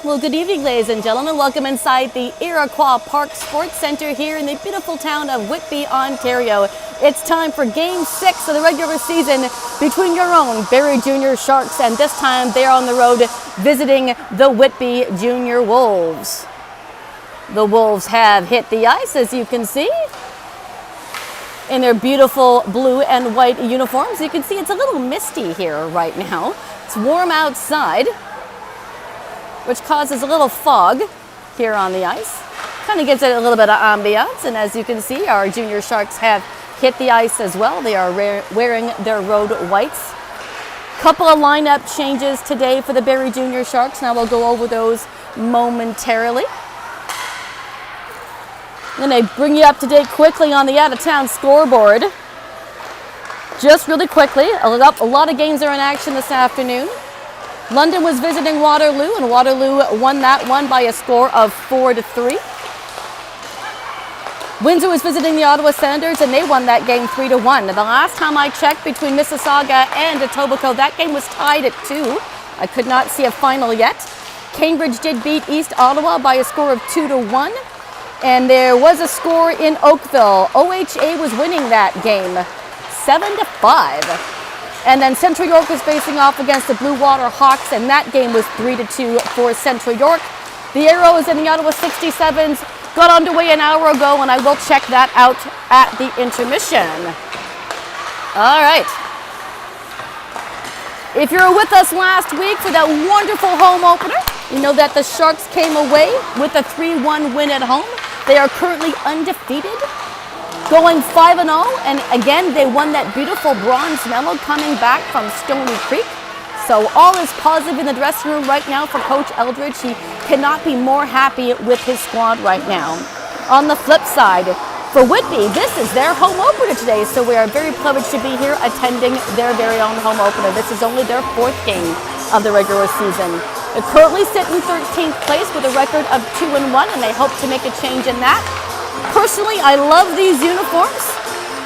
Well, good evening, ladies and gentlemen. Welcome inside the Iroquois Park Sports Centre here in the beautiful town of Whitby, Ontario. It's time for Game 6 of the regular season between your own Barrie Junior Sharks, and this time they're on the road visiting the Whitby Junior Wolves. The Wolves have hit the ice, as you can see, in their beautiful blue and white uniforms. You can see it's a little misty here right now. It's warm outside, which causes a little fog here on the ice. Kind of gives it a little bit of ambiance, and as you can see, our Junior Sharks have hit the ice as well. They are wearing their road whites. Couple of lineup changes today for the Barrie Junior Sharks. Now we'll go over those momentarily. I'm going to bring you up to date quickly on the out-of-town scoreboard. Just really quickly, a lot of games are in action this afternoon. London was visiting Waterloo, and Waterloo won that one by a score of 4-3. Windsor was visiting the Ottawa Senators, and they won that game 3-1. The last time I checked between Mississauga and Etobicoke, that game was tied at 2. I could not see a final yet. Cambridge did beat East Ottawa by a score of 2-1. And there was a score in Oakville. OHA was winning that game 7-5. And then Central York was facing off against the Blue Water Hawks, and that game was 3-2 for Central York. The Arrows and the Ottawa 67s got underway an hour ago, and I will check that out at the intermission. All right. If you were with us last week for that wonderful home opener, you know that the Sharks came away with a 3-1 win at home. They are currently undefeated, going 5-0, and again, they won that beautiful bronze medal coming back from Stony Creek. So all is positive in the dressing room right now for Coach Eldridge. He cannot be more happy with his squad right now. On the flip side, for Whitby, this is their home opener today, so we are very privileged to be here attending their very own home opener. This is only their 4th game of the regular season. They currently sit in 13th place with a record of 2-1, and they hope to make a change in that. Personally, I love these uniforms.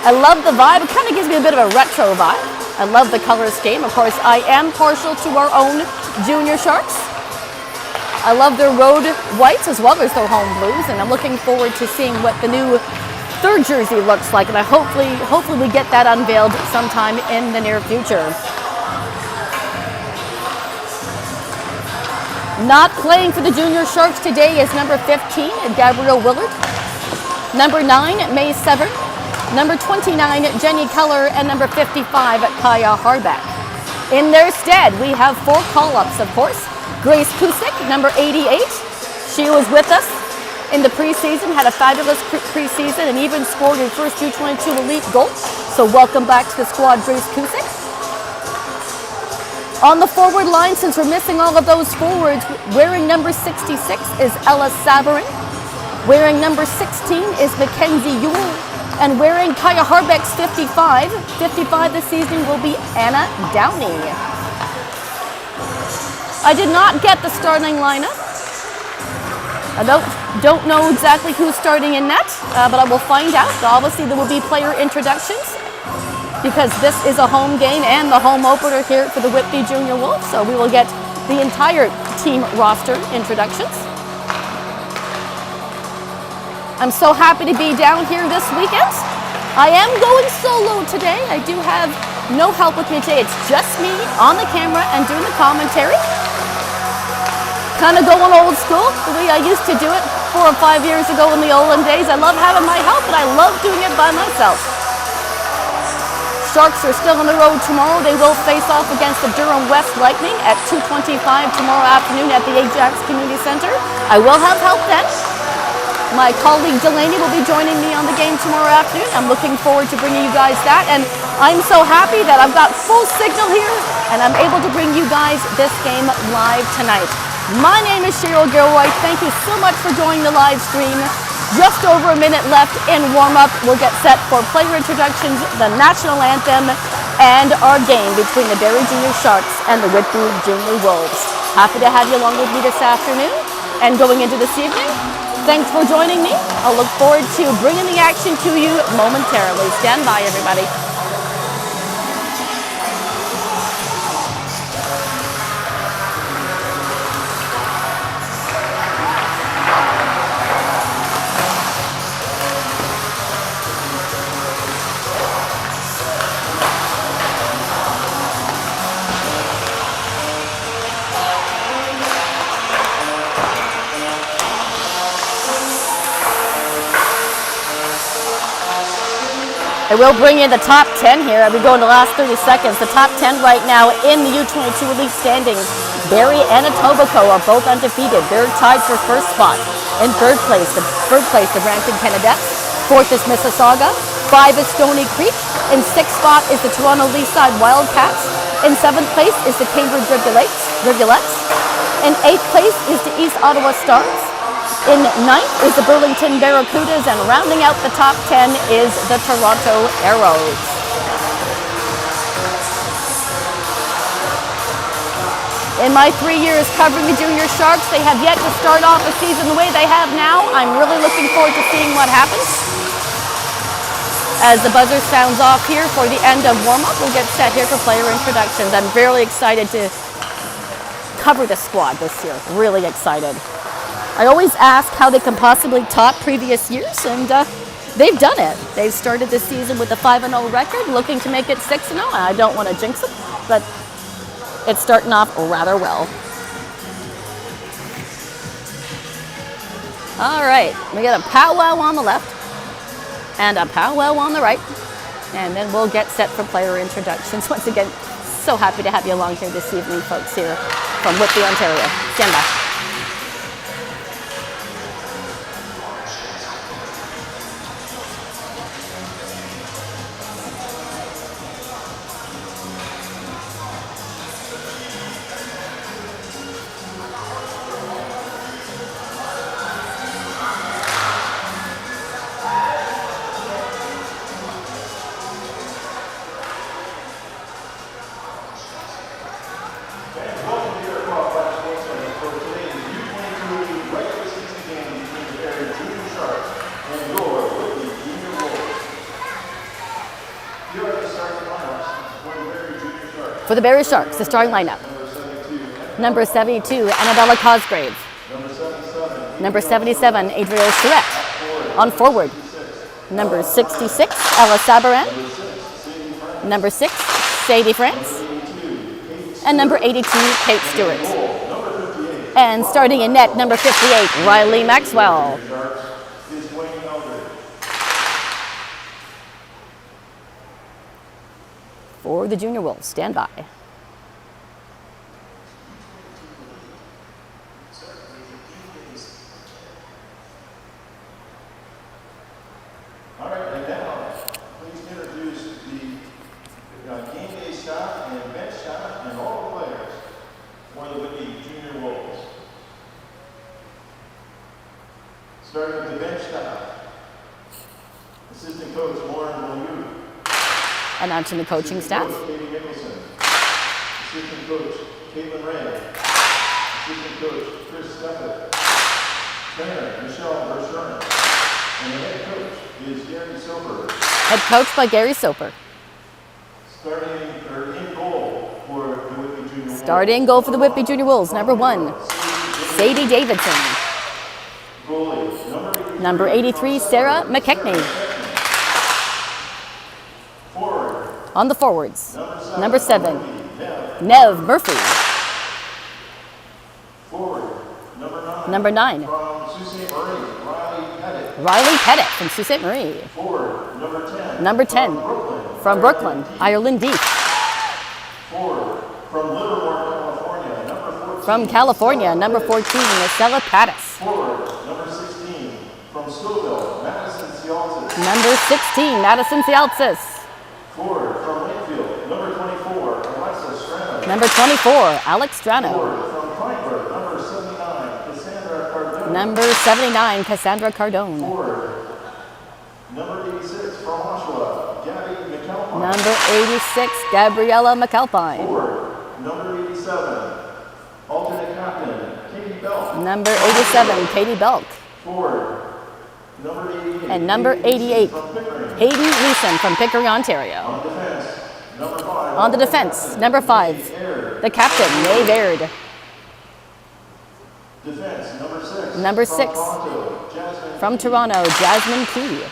I love the vibe. It kind of gives me a bit of a retro vibe. I love the color scheme. Of course, I am partial to our own Junior Sharks. I love their road whites as well as their home blues, and I'm looking forward to seeing what the new 3rd jersey looks like, and hopefully we get that unveiled sometime in the near future. Not playing for the Junior Sharks today is number 15, Gabrielle Willard. Number 9, May Severn. Number 29, Jenny Keller, and number 55, Kaya Harbeck. In their stead, we have 4 call-ups, of course. Grace Kusick, number 88. She was with us in the preseason, had a fabulous preseason, and even scored her first U22 elite goal. So welcome back to the squad, Grace Kusick. On the forward line, since we're missing all of those forwards, wearing number 66 is Ella Sabarin. Wearing number 16 is Mackenzie Ewell, and wearing Kaya Harbeck's 55 this season will be Anna Downey. I did not get the starting lineup. I don't know exactly who's starting in net, but I will find out. Obviously, there will be player introductions because this is a home game and the home opener here for the Whitby Junior Wolves, so we will get the entire team roster introductions. I'm so happy to be down here this weekend. I am going solo today. I do have no help with me today. It's just me on the camera and doing the commentary. Kind of going old school, the way I used to do it 4 or 5 years ago in the olden days. I love having my help, but I love doing it by myself. Sharks are still on the road tomorrow. They will face off against the Durham West Lightning at 2:25 tomorrow afternoon at the Ajax Community Center. I will have help then. My colleague Delaney will be joining me on the game tomorrow afternoon. I'm looking forward to bringing you guys that, and I'm so happy that I've got full signal here and I'm able to bring you guys this game live tonight. My name is Cheryl Gilroy. Thank you so much for joining the live stream. Just over a minute left in warm-up. We'll get set for player introductions, the national anthem, and our game between the Barrie Junior Sharks and the Whitby Junior Wolves. Happy to have you along with me this afternoon and going into this evening. Thanks for joining me. I'll look forward to bringing the action to you momentarily. Stand by, everybody. I will bring in the top 10 here. We go in the last 30 seconds. The top 10 right now in the U22 Elite standings. Barrie and Etobicoke are both undefeated. They're tied for first spot. In third place, the Brampton Canucks. Fourth is Mississauga. 5 is Stony Creek. In sixth spot is the Toronto Leaside Wildcats. In seventh place is the Cambridge Rivulettes. In eighth place is the East Ottawa Stars. In ninth is the Burlington Barracudas, and rounding out the top 10 is the Toronto Arrows. In my 3 years covering the Junior Sharks, they have yet to start off a season the way they have now. I'm really looking forward to seeing what happens. As the buzzer sounds off here for the end of warm-up, we'll get set here for player introductions. I'm very excited to cover the squad this year. Really excited. I always ask how they can possibly top previous years, and they've done it. They've started the season with a 5-0 record, looking to make it 6-0. I don't want to jinx it, but it's starting off rather well. All right, we got a powwow on the left and a powwow on the right, and then we'll get set for player introductions. Once again, so happy to have you along here this evening, folks, here from Whitby, Ontario. Stand by. For the Barrie Sharks, the starting lineup. Number 72, Annabella Cosgrave. Number 77, Adriel Surette. On forward. Number 66, Ella Sabaran. Number 6, Sadie France. And number 82, Kate Stewart. And starting in net, number 58, Riley Maxwell. For the Junior Wolves, stand by. All right, and now, please introduce the game day staff and bench staff and all the players for the Whitby Junior Wolves. Starting with the bench staff. Assistant coach Lauren Beaulieu. Announcing the coaching staff. Katie Nicholson. Assistant coach Caitlin Ray. Assistant coach Chris Steffett. Trainer Michelle Bergeron. And the head coach is Gary Soper. Head coach by Gary Soper. In goal for the Whitby Junior Wolves. Starting goal for the Whitby Junior Wolves, number 1, Sadie Davidson. Goalie, number 83, Sarah McKechnie. Forward. On the forwards, number 7, Nev Murphy. Forward, number 9, from Sault Ste. Marie, Riley Pettit from Sault Ste. Marie. Forward, number 10, from Brooklyn, Ireland Deep. Forward, from Livermore, California, number 14. From California, number 14, Estella Pattis. Forward, number 16, from Stouffville, Madison Cialtis. Number 16, Madison Cialtis. Forward, from Wakefield, number 24, Alexa Strano. Number 24, Alex Strano. Forward, from Kleinburg, number 79, Cassandra Cardone. Number 79, Cassandra Cardone. Forward, number 86, from Oshawa, Gabby McAlpine. Number 86, Gabriella McAlpine. Forward, number 87, alternate captain, Katie Belk. Number 87, Katie Belk. Forward, number 88. And number 88, From Pickering. Hayden Leeson from Pickering, Ontario. On defense, number 5. On the defense, number 5, Air. the captain, Mae Baird. Defense, number 6. Number 6, from Toronto, Jasmine Key.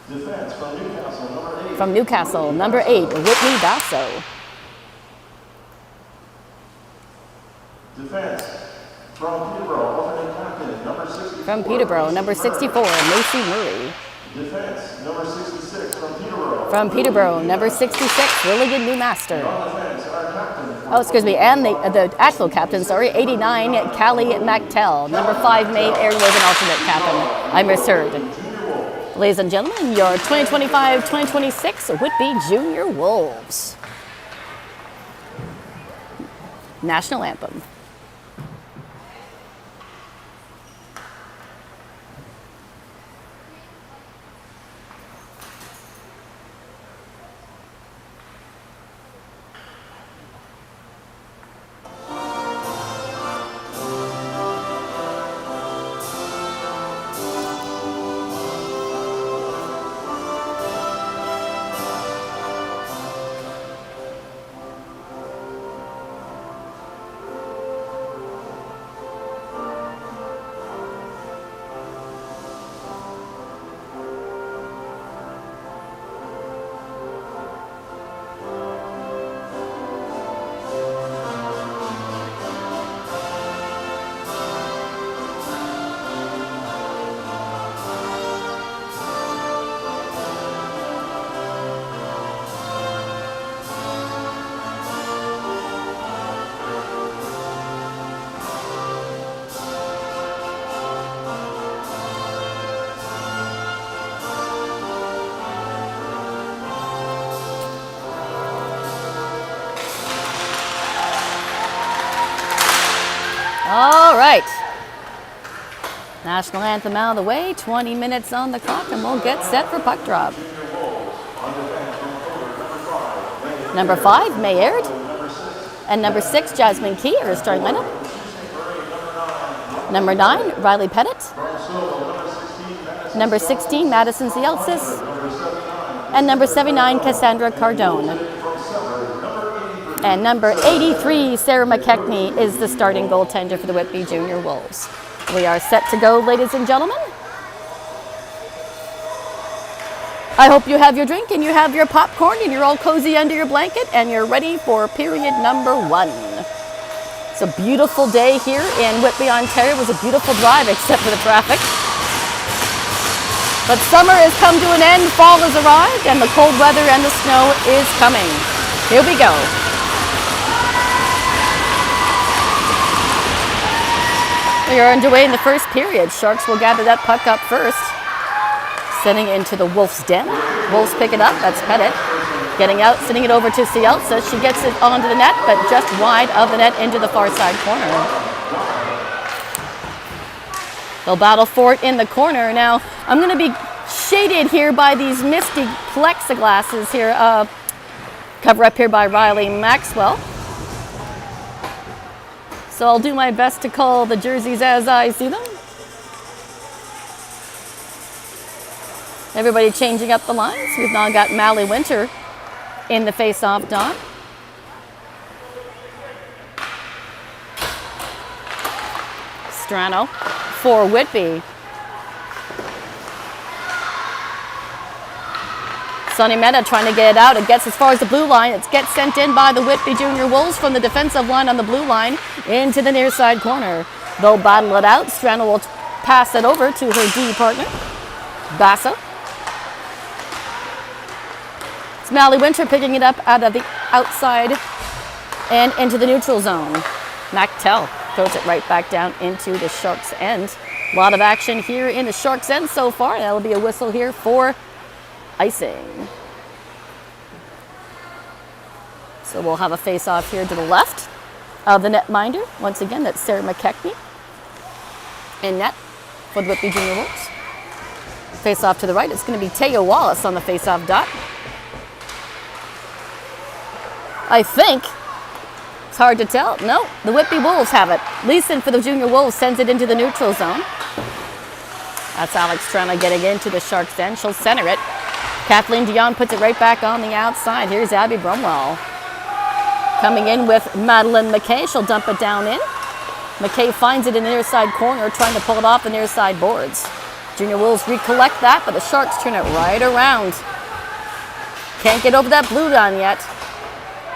Defense, from Newcastle, number 8. From Newcastle, number 8, Whitney Basso. Defense, from Peterborough, alternate captain, number 64. From Peterborough, number 64, Macy Murray. Defense, number 66, From Peterborough, number 66, really good new master. Oh, excuse me, and the actual captain, sorry, 89, Callie MacTell. Number 5, May Air was an alternate captain. I misheard. Ladies and gentlemen, your 2025-2026 Whitby Junior Wolves. National Anthem. All right. National Anthem out of the way, 20 minutes on the clock, and we'll get set for puck drop. Number 5, May Aird, and number 6, Jasmine Key are starting lineup. Number 9, Riley Pettit. Number 16, Madison Zielsis. And number 79, Cassandra Cardone. And number 83, Sarah McKechnie, is the starting goaltender for the Whitby Junior Wolves. We are set to go, ladies and gentlemen. I hope you have your drink and you have your popcorn and you're all cozy under your blanket and you're ready for period number 1. It's a beautiful day here in Whitby, Ontario. It was a beautiful drive except for the traffic. But summer has come to an end, fall has arrived, and the cold weather and the snow is coming. Here we go. We are underway in the first period. Sharks will gather that puck up first. Sending it into the Wolves' den. Wolves pick it up. That's Pettit. Getting out, sending it over to Cielsa. She gets it onto the net, but just wide of the net into the far side corner. They'll battle for it in the corner. Now, I'm going to be shaded here by these misty plexiglasses here. Cover up here by Riley Maxwell. So I'll do my best to call the jerseys as I see them. Everybody changing up the lines. We've now got Mally Winter in the face-off dot. Strano for Whitby. Sonny Meta trying to get it out. It gets as far as the blue line. It gets sent in by the Whitby Junior Wolves from the defensive line on the blue line into the near side corner. They'll battle it out. Strano will pass it over to her D partner, Bassa. It's Mally Winter picking it up out of the outside and into the neutral zone. MacTell throws it right back down into the Sharks' end. A lot of action here in the Sharks' end so far. That'll be a whistle here for icing. So we'll have a face-off here to the left of the netminder. Once again, that's Sarah McKechnie in net for the Whitby Junior Wolves. Face-off to the right, it's going to be Taya Wallace on the face-off dot. I think, it's hard to tell. No, the Whitby Wolves have it. Leeson for the Junior Wolves sends it into the neutral zone. That's Alex Trena getting into the Sharks' end. She'll center it. Kathleen Dion puts it right back on the outside. Here's Abby Brumwell. Coming in with Madeline McKay. She'll dump it down in. McKay finds it in the near side corner, trying to pull it off the near side boards. Junior Wolves recollect that, but the Sharks turn it right around. Can't get over that blue line yet.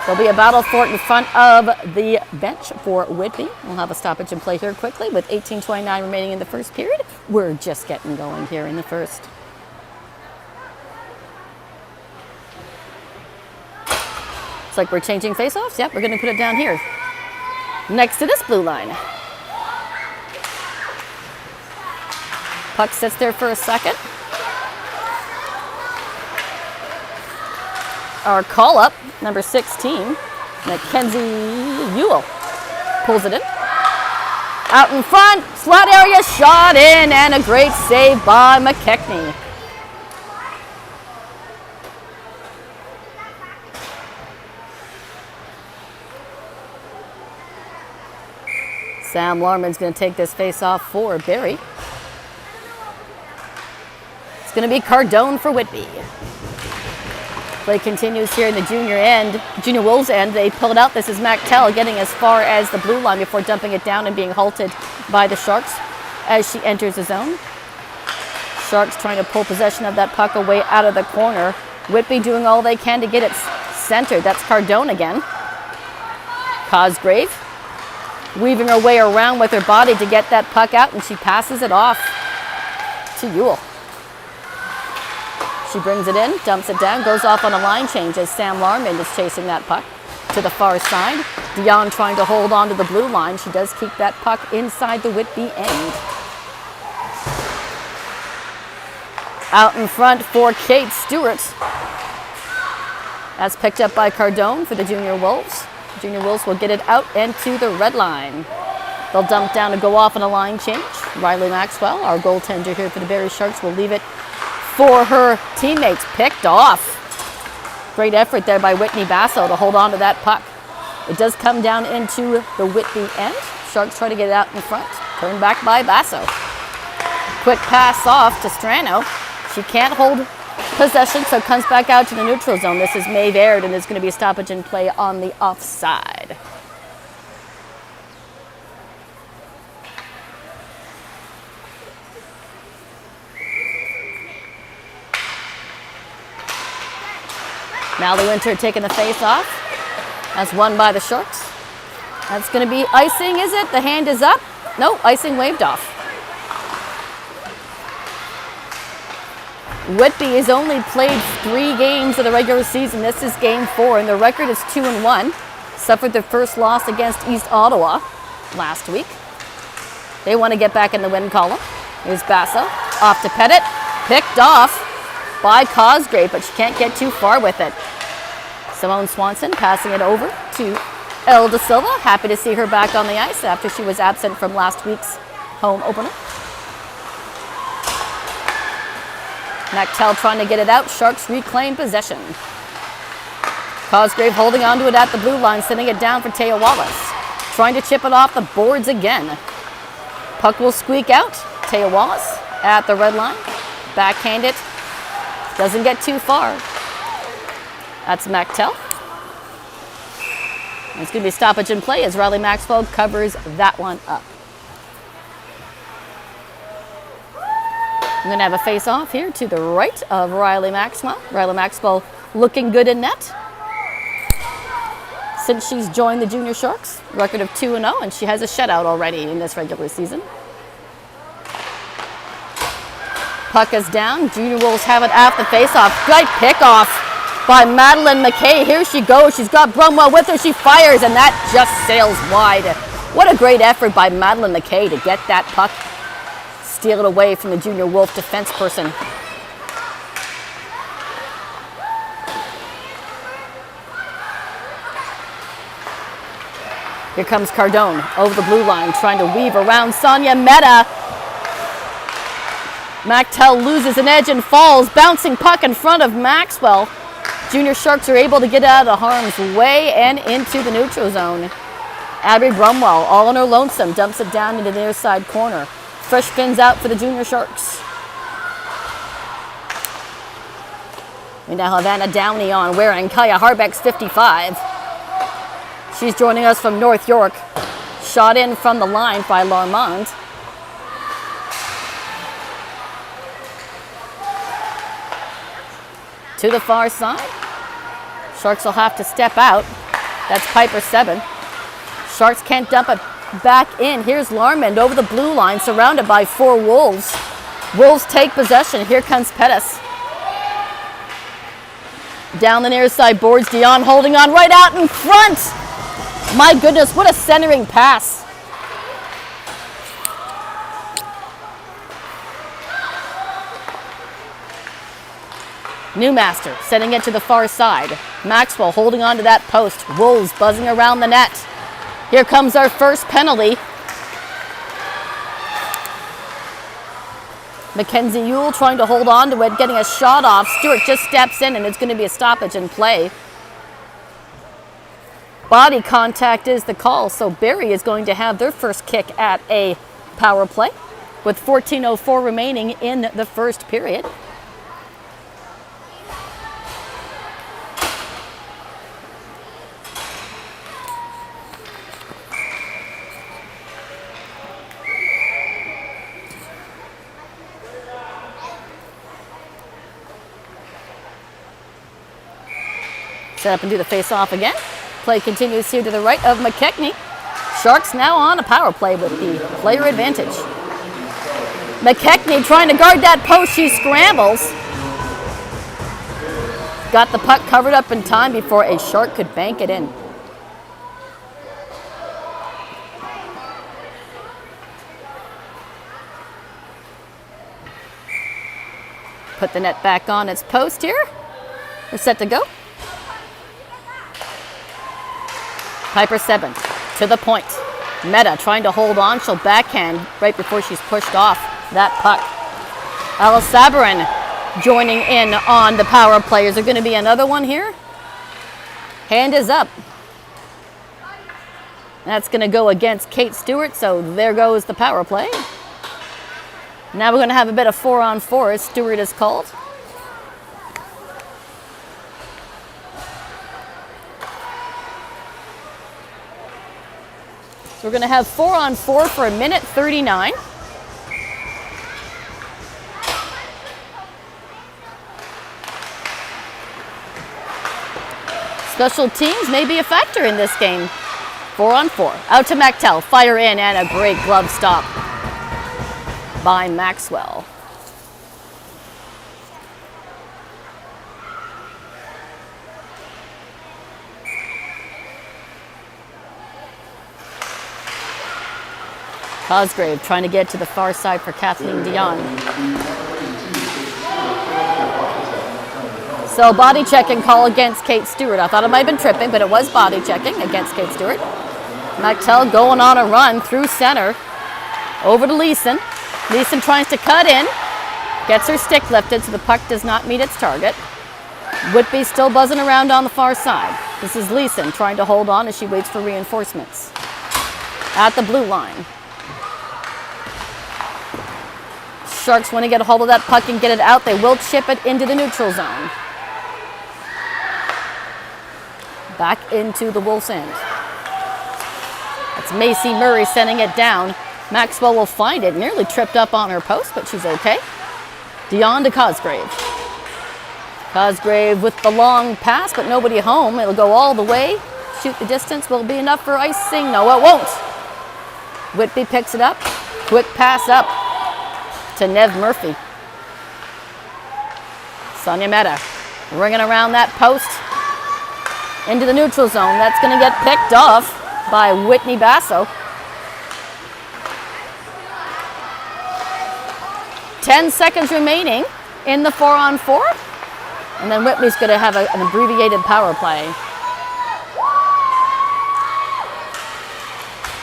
There'll be a battle for it in front of the bench for Whitby. We'll have a stoppage in play here quickly with 18:29 remaining in the first period. We're just getting going here in the first. It's like we're changing face-offs. Yep, we're going to put it down here, next to this blue line. Puck sits there for a second. Our call-up, number 16, Mackenzie Ewell, pulls it in. Out in front, slot area, shot in, and a great save by McKechnie. Sam Larman's going to take this face-off for Barrie. It's going to be Cardone for Whitby. Play continues here in the junior Wolves end. They pull it out. This is Mactell getting as far as the blue line before dumping it down and being halted by the Sharks as she enters the zone. Sharks trying to pull possession of that puck away out of the corner. Whitby doing all they can to get it centered. That's Cardone again. Cosgrave weaving her way around with her body to get that puck out, and she passes it off to Ewell. She brings it in, dumps it down, goes off on a line change as Sam Larman is chasing that puck to the far side. Dion trying to hold on to the blue line. She does keep that puck inside the Whitby end. Out in front for Kate Stewart. That's picked up by Cardone for the Junior Wolves. Junior Wolves will get it out and to the red line. They'll dump down and go off on a line change. Riley Maxwell, our goaltender here for the Barrie Sharks, will leave it for her teammates. Picked off. Great effort there by Whitney Basso to hold on to that puck. It does come down into the Whitby end. Sharks try to get it out in front. Turned back by Basso. Quick pass off to Strano. She can't hold possession, so it comes back out to the neutral zone. This is Maeve Aird, and there's going to be a stoppage in play on the offside. Mallory Winter taking the face off. That's won by the Sharks. That's going to be icing, is it? The hand is up. No, icing waved off. Whitby has only played 3 games of the regular season. This is game 4, and their record is 2-1. Suffered their first loss against East Ottawa last week. They want to get back in the win column. Here's Basso. Off to Pettit. Picked off by Cosgrave, but she can't get too far with it. Simone Swanson passing it over to El Da Silva. Happy to see her back on the ice after she was absent from last week's home opener. Mactell trying to get it out. Sharks reclaim possession. Cosgrave holding onto it at the blue line, sending it down for Taya Wallace. Trying to chip it off the boards again. Puck will squeak out. Taya Wallace at the red line. Backhand it. Doesn't get too far. That's Mactell. It's going to be stoppage in play as Riley Maxwell covers that one up. I'm going to have a face-off here to the right of Riley Maxwell. Riley Maxwell looking good in net since she's joined the Junior Sharks. Record of 2-0, and she has a shutout already in this regular season. Puck is down. Junior Wolves have it at the face-off. Great pick-off by Madeline McKay. Here she goes. She's got Brumwell with her. She fires, and that just sails wide. What a great effort by Madeline McKay to get that puck, steal it away from the Junior Wolf defense person. Here comes Cardone over the blue line, trying to weave around Sonia Mehta. Mactell loses an edge and falls, bouncing puck in front of Maxwell. Junior Sharks are able to get out of harm's way and into the neutral zone. Abby Brumwell, all on her lonesome, dumps it down into the near side corner. Fresh fins out for the Junior Sharks. We now have Anna Downey on, wearing Kaya Harbeck's 55. She's joining us from North York. Shot in from the line by Larmond. To the far side. Sharks will have to step out. That's Piper 7. Sharks can't dump it back in. Here's Larmond over the blue line, surrounded by 4 Wolves. Wolves take possession. Here comes Pettis. Down the near side boards, Dion holding on right out in front. My goodness, what a centering pass. Newmaster sending it to the far side. Maxwell holding on to that post. Wolves buzzing around the net. Here comes our first penalty. Mackenzie Ewell trying to hold on to it, getting a shot off. Stewart just steps in and it's going to be a stoppage in play. Body contact is the call, so Barrie is going to have their first kick at a power play with 14:04 remaining in the first period. Set up and do the face-off again. Play continues here to the right of McKechnie. Sharks now on a power play with the player advantage. McKechnie trying to guard that post. She scrambles. Got the puck covered up in time before a Shark could bank it in. Put the net back on its post here. We're set to go. Piper 7 to the point. Meta trying to hold on. She'll backhand right before she's pushed off that puck. Alice Sabarin joining in on the power play. Is there going to be another one here? Hand is up. That's going to go against Kate Stewart, so there goes the power play. Now we're going to have a bit of 4-on-4 as Stewart is called. So we're going to have 4-on-4 for a minute 39. Special teams may be a factor in this game. 4-on-4. Out to Mactel. Fire in and a great glove stop by Maxwell. Cosgrave trying to get to the far side for Kathleen Dion. So body checking call against Kate Stewart. I thought it might have been tripping, but it was body checking against Kate Stewart. Mactel going on a run through center. Over to Leeson. Leeson tries to cut in. Gets her stick lifted so the puck does not meet its target. Whitby still buzzing around on the far side. This is Leeson trying to hold on as she waits for reinforcements. At the blue line. Sharks want to get a hold of that puck and get it out. They will chip it into the neutral zone. Back into the Wolves' end. That's Macy Murray sending it down. Maxwell will find it. Nearly tripped up on her post, but she's okay. Dion to Cosgrave. Cosgrave with the long pass, but nobody home. It'll go all the way. Shoot the distance. Will it be enough for icing? No, it won't. Whitby picks it up. Quick pass up to Nev Murphy. Sonia Meta ringing around that post into the neutral zone. That's going to get picked off by Whitney Basso. 10 seconds remaining in the 4-on-4. And then Whitney's going to have an abbreviated power play.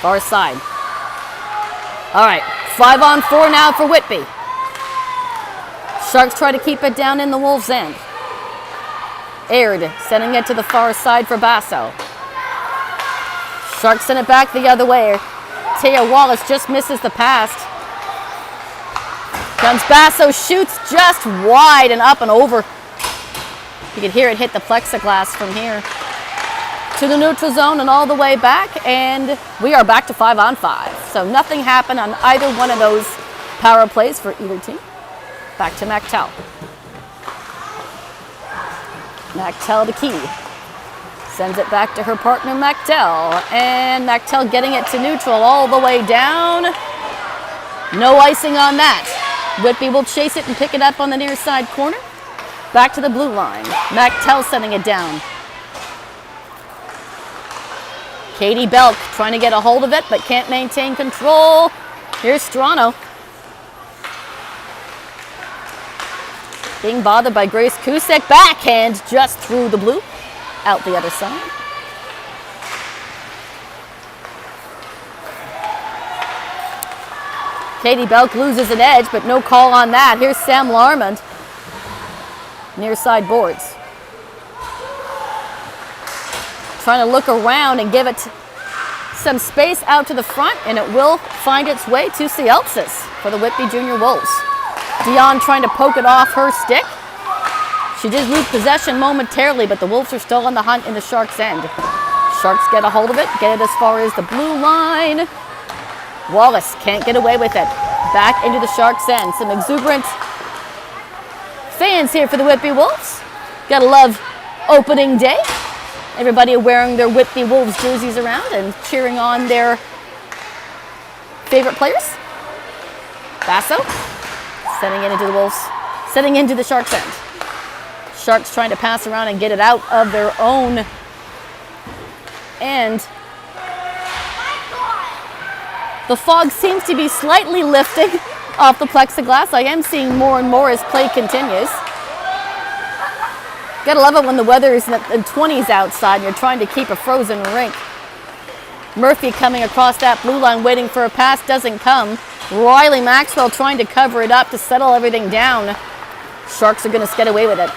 Far side. All right, 5-on-4 now for Whitby. Sharks try to keep it down in the Wolves' end. Aird sending it to the far side for Basso. Sharks send it back the other way. Taya Wallace just misses the pass. Comes Basso, shoots just wide and up and over. You can hear it hit the plexiglass from here. To the neutral zone and all the way back, and we are back to 5-on-5. So nothing happened on either one of those power plays for either team. Back to Mactel. Mactel to Key. Sends it back to her partner Mactel, and Mactel getting it to neutral all the way down. No icing on that. Whitby will chase it and pick it up on the near side corner. back to the blue line. Mactel sending it down. Katie Belk trying to get a hold of it, but can't maintain control. Here's Strano. Being bothered by Grace Kusek. Backhand just through the blue. Out the other side. Katie Belk loses an edge, but no call on that. Here's Sam Larmond. Near side boards. Trying to look around and give it some space out to the front, and it will find its way to Cielces for the Whitby Junior Wolves. Dion trying to poke it off her stick. She did lose possession momentarily, but the Wolves are still on the hunt in the Sharks' end. Sharks get a hold of it, get it as far as the blue line. Wallace can't get away with it. Back into the Sharks' end. Some exuberant fans here for the Whitby Wolves. Gotta love opening day. Everybody wearing their Whitby Wolves jerseys around and cheering on their favorite players. Basso sending it into the Wolves, sending into the Sharks' end. Sharks trying to pass around and get it out of their own end. The fog seems to be slightly lifting off the plexiglass. I am seeing more and more as play continues. Gotta love it when the weather is in the 20s outside and you're trying to keep a frozen rink. Murphy coming across that blue line waiting for a pass, doesn't come. Riley Maxwell trying to cover it up to settle everything down. Sharks are gonna get away with it.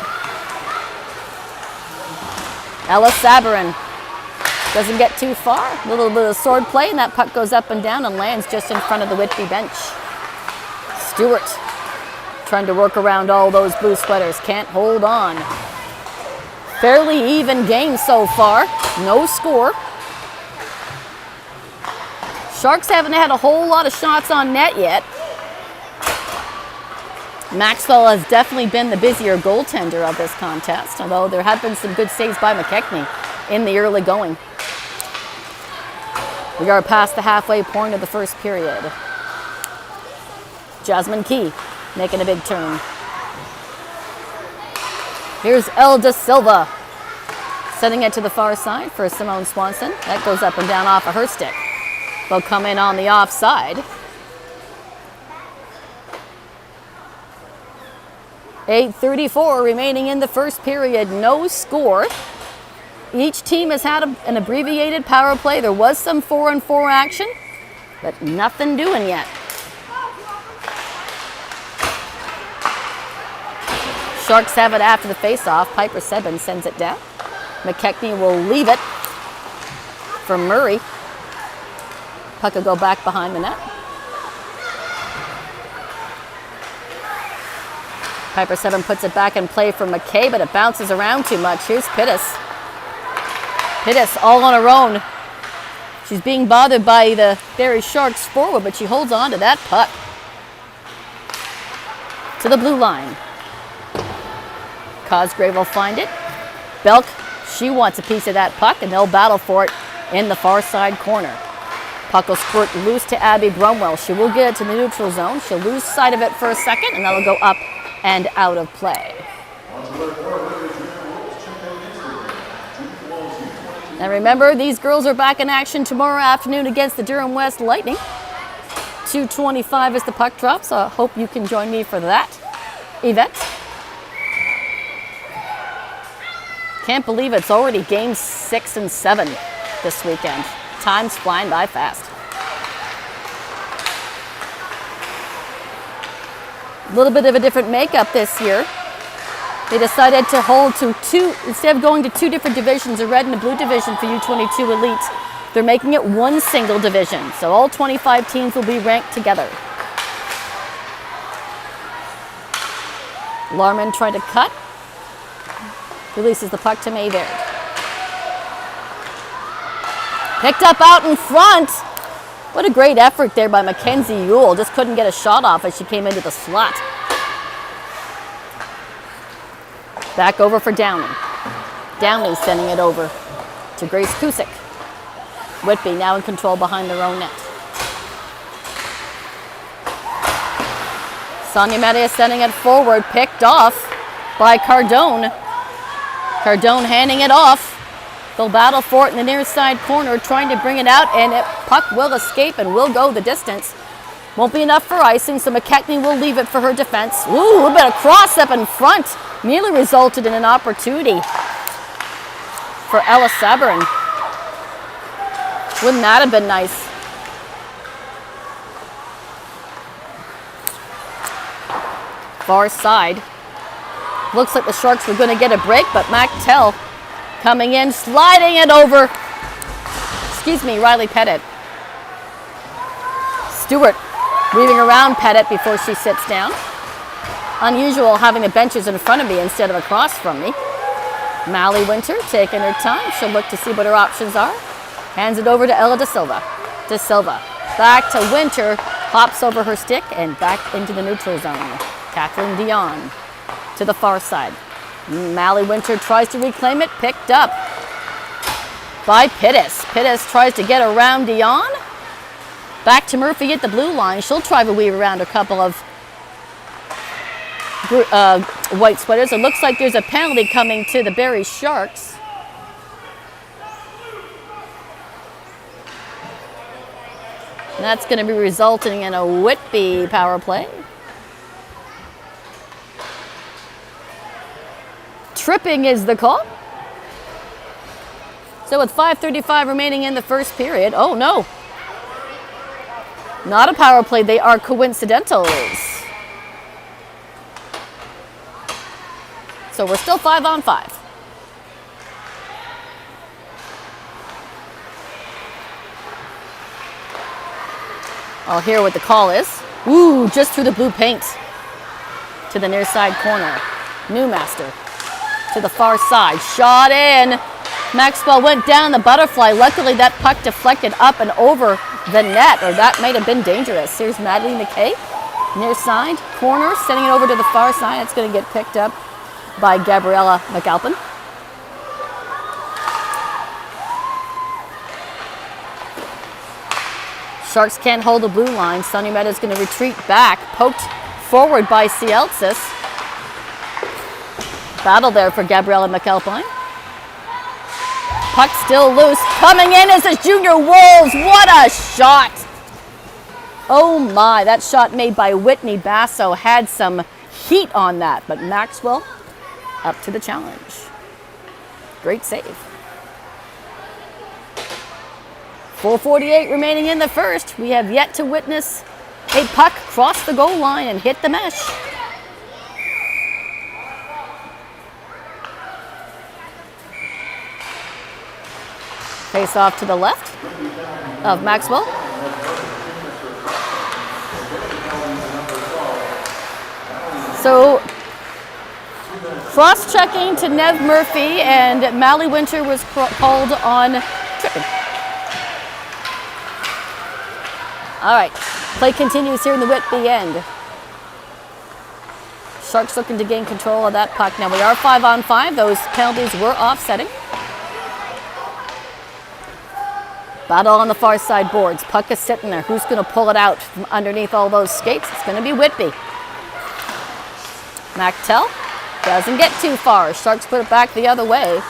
Ella Sabarin doesn't get too far. A little bit of sword play and that puck goes up and down and lands just in front of the Whitby bench. Stewart trying to work around all those blue sweaters, can't hold on. Fairly even game so far, no score. Sharks haven't had a whole lot of shots on net yet. Maxwell has definitely been the busier goaltender of this contest, although there have been some good saves by McKechnie in the early going. We are past the halfway point of the first period. Jasmine Key making a big turn. Here's Elda Silva sending it to the far side for Simone Swanson. That goes up and down off of her stick. They'll come in on the offside. 8:34 remaining in the first period, no score. Each team has had an abbreviated power play. There was some 4-on-4 action, but nothing doing yet. Sharks have it after the face-off. Piper Sebin sends it down. McKechnie will leave it for Murray. Puck will go back behind the net. Piper Sebin puts it back in play for McKay, but it bounces around too much. Here's Pittis. Pittis all on her own. She's being bothered by the Barrie Sharks forward, but she holds on to that puck. To the blue line. Cosgrave will find it. Belk, she wants a piece of that puck, and they'll battle for it in the far side corner. Puck will squirt loose to Abby Brumwell. She will get it to the neutral zone. She'll lose sight of it for a second, and that'll go up and out of play. And remember, these girls are back in action tomorrow afternoon against the Durham West Lightning. 2:25 is the puck drop, so I hope you can join me for that event. Can't believe it's already games 6 and 7 this weekend. Time's flying by fast. A little bit of a different makeup this year. They decided to hold to two, instead of going to two different divisions, a red and a blue division for U22 Elite, they're making it one single division. So all 25 teams will be ranked together. Larman trying to cut. Releases the puck to Mayberg. Picked up out in front. What a great effort there by Mackenzie Ewell. Just couldn't get a shot off as she came into the slot. Back over for Downey. Downey sending it over to Grace Kusik. Whitby now in control behind their own net. Sonia Media sending it forward, picked off. by Cardone. Cardone handing it off. They'll battle for it in the near side corner, trying to bring it out, and puck will escape and will go the distance. Won't be enough for icing, so McKechnie will leave it for her defense. Ooh, a little bit of cross up in front. Nearly resulted in an opportunity for Ella Sabourin. Wouldn't that have been nice? Far side. Looks like the Sharks were going to get a break, but Mactel coming in, sliding it over. Riley Pettit. Stewart weaving around Pettit before she sits down. Unusual having the benches in front of me instead of across from me. Mally Winter taking her time. She'll look to see what her options are. Hands it over to Ella De Silva. De Silva back to Winter. Hops over her stick and back into the neutral zone. Kathleen Dion to the far side. Mally Winter tries to reclaim it. Picked up by Pittis. Pittis tries to get around Dion. Back to Murphy at the blue line. She'll try to weave around a couple of white sweaters. It looks like there's a penalty coming to the Barrie Sharks. And that's going to be resulting in a Whitby power play. Tripping is the call. So with 5:35 remaining in the first period, oh no. Not a power play, they are coincidentals. So we're still 5-on-5. I'll hear what the call is. Ooh, just through the blue paint. To the near side corner. Newmaster to the far side. Shot in. Maxwell went down the butterfly. Luckily that puck deflected up and over the net, or that might have been dangerous. Here's Madeline McKay. Near side corner, sending it over to the far side. It's going to get picked up by Gabriella McAlpin. Sharks can't hold the blue line. Sonny Meadows going to retreat back. Poked forward by Cielcis. Battle there for Gabriella McAlpin. Puck still loose. Coming in is the Junior Wolves. What a shot. Oh my, that shot made by Whitney Basso had some heat on that, but Maxwell up to the challenge. Great save. 4:48 remaining in the first. We have yet to witness a puck cross the goal line and hit the mesh. Face off to the left of Maxwell. So cross-checking to Nev Murphy, and Mally Winter was called on tripping. All right, play continues here in the Whitby end. Sharks looking to gain control of that puck. Now we are 5-on-5. Those penalties were offsetting. Battle on the far side boards. Puck is sitting there. Who's going to pull it out from underneath all those skates? It's going to be Whitby. Mactel doesn't get too far. Sharks put it back the other way.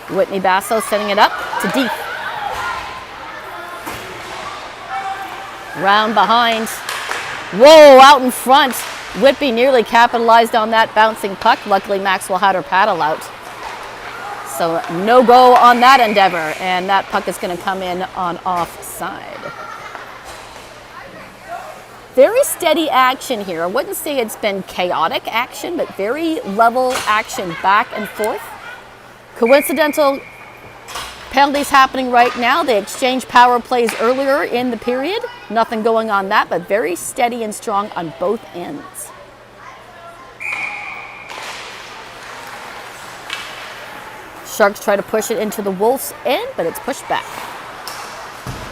Whitney Basso setting it up to deep. Round behind. Whoa, out in front. Whitby nearly capitalized on that bouncing puck. Luckily, Maxwell had her paddle out. So no go on that endeavor, and that puck is going to come in on offside. Very steady action here. I wouldn't say it's been chaotic action, but very level action back and forth. Coincidental penalties happening right now. They exchanged power plays earlier in the period. Nothing going on that, but very steady and strong on both ends. Sharks try to push it into the Wolves' end, but it's pushed back.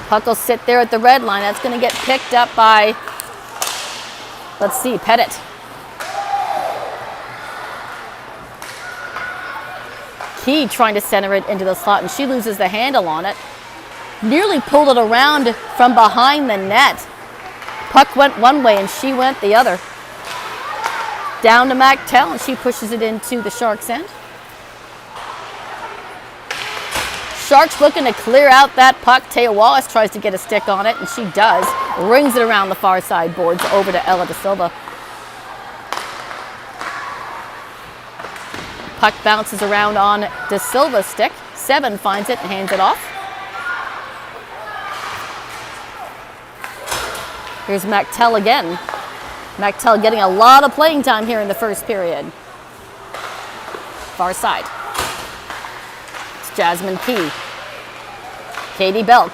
Puck will sit there at the red line. That's going to get picked up by, let's see, Pettit. Key trying to center it into the slot, and she loses the handle on it. Nearly pulled it around from behind the net. Puck went one way, and she went the other. Down to MacTell, and she pushes it into the Sharks' end. Sharks looking to clear out that puck. Taya Wallace tries to get a stick on it, and she does. Rings it around the far side boards over to Ella Da Silva. Puck bounces around on Da Silva's stick. Seven finds it and hands it off. Here's MacTell again. MacTell getting a lot of playing time here in the first period. Far side. It's Jasmine Key. Katie Belk.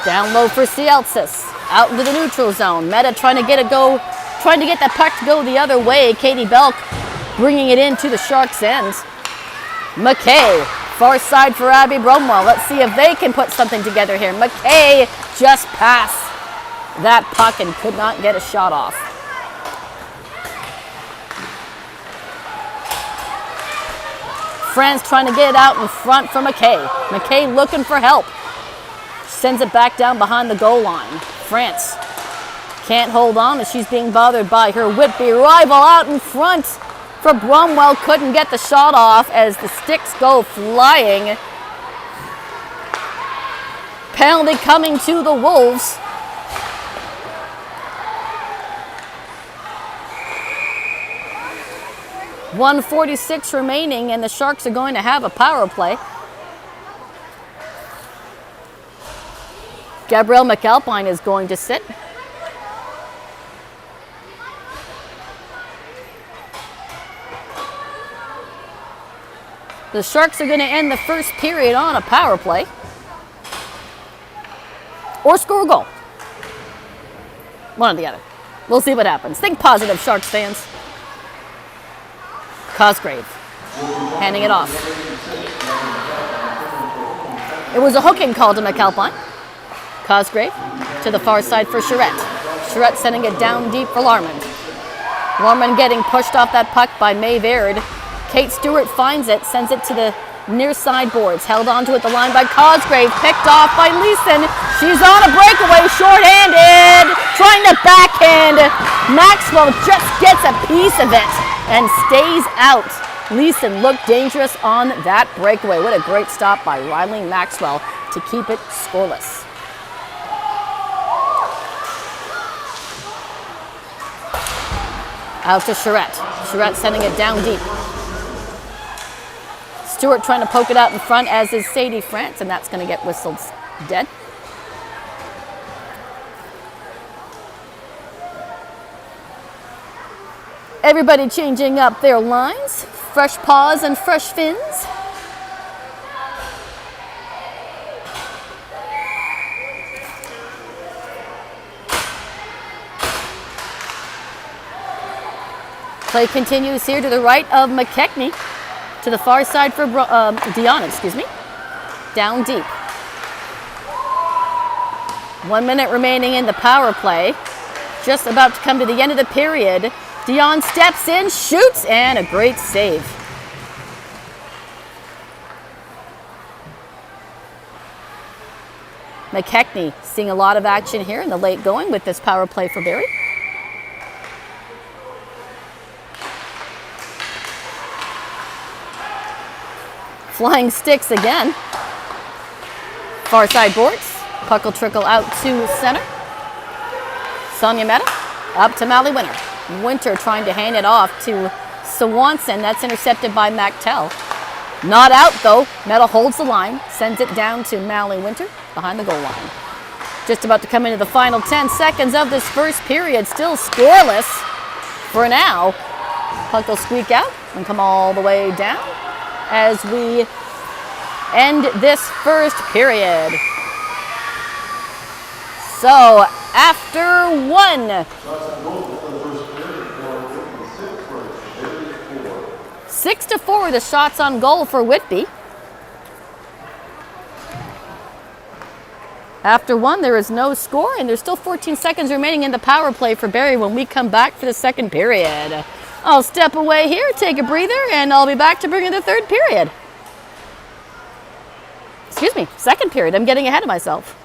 Down low for Cielcis. Out into the neutral zone. Meta trying to get that puck to go the other way. Katie Belk bringing it into the Sharks' end. McKay. Far side for Abby Bromwell. Let's see if they can put something together here. McKay just passed that puck and could not get a shot off. France trying to get it out in front for McKay. McKay looking for help. Sends it back down behind the goal line. France can't hold on as she's being bothered by her Whitby rival out in front for Bromwell. Couldn't get the shot off as the sticks go flying. Penalty coming to the Wolves. .146 remaining, and the Sharks are going to have a power play. Gabrielle McAlpine is going to sit. The Sharks are going to end the first period on a power play. Or score a goal. One or the other. We'll see what happens. Think positive, Sharks fans. Cosgrave handing it off. It was a hooking call to McAlpine. Cosgrave to the far side for Charette. Charette sending it down deep for Larmond. Larmond getting pushed off that puck by May Baird. Kate Stewart finds it, sends it to the near side boards. Held onto it the line by Cosgrave. Picked off by Leeson. She's on a breakaway, short-handed. Trying to backhand. Maxwell just gets a piece of it and stays out. Leeson looked dangerous on that breakaway. What a great stop by Riley Maxwell to keep it scoreless. Out to Charette. Charette sending it down deep. Stewart trying to poke it out in front, as is Sadie France, and that's going to get whistled dead. Everybody changing up their lines. Fresh paws and fresh fins. Play continues here to the right of McKechnie. To the far side for Dion, down deep. 1 minute remaining in the power play. Just about to come to the end of the period. Dion steps in, shoots, and a great save. McKechnie seeing a lot of action here in the late going with this power play for Barrie. Flying sticks again. Far side boards. Puck will trickle out to center. Sonia Meta up to Mally Winter. Winter trying to hand it off to Swanson. That's intercepted by MacTell. Not out though. Meta holds the line. Sends it down to Mally Winter behind the goal line. Just about to come into the final 10 seconds of this first period. Still scoreless for now. Puck will squeak out and come all the way down as we end this first period. So after one, 6-4 the shots on goal for Whitby. After one, there is no score, and there's still 14 seconds remaining in the power play for Barrie when we come back for the second period. I'll step away here, take a breather, and I'll be back to bring in the third period. Second period. I'm getting ahead of myself.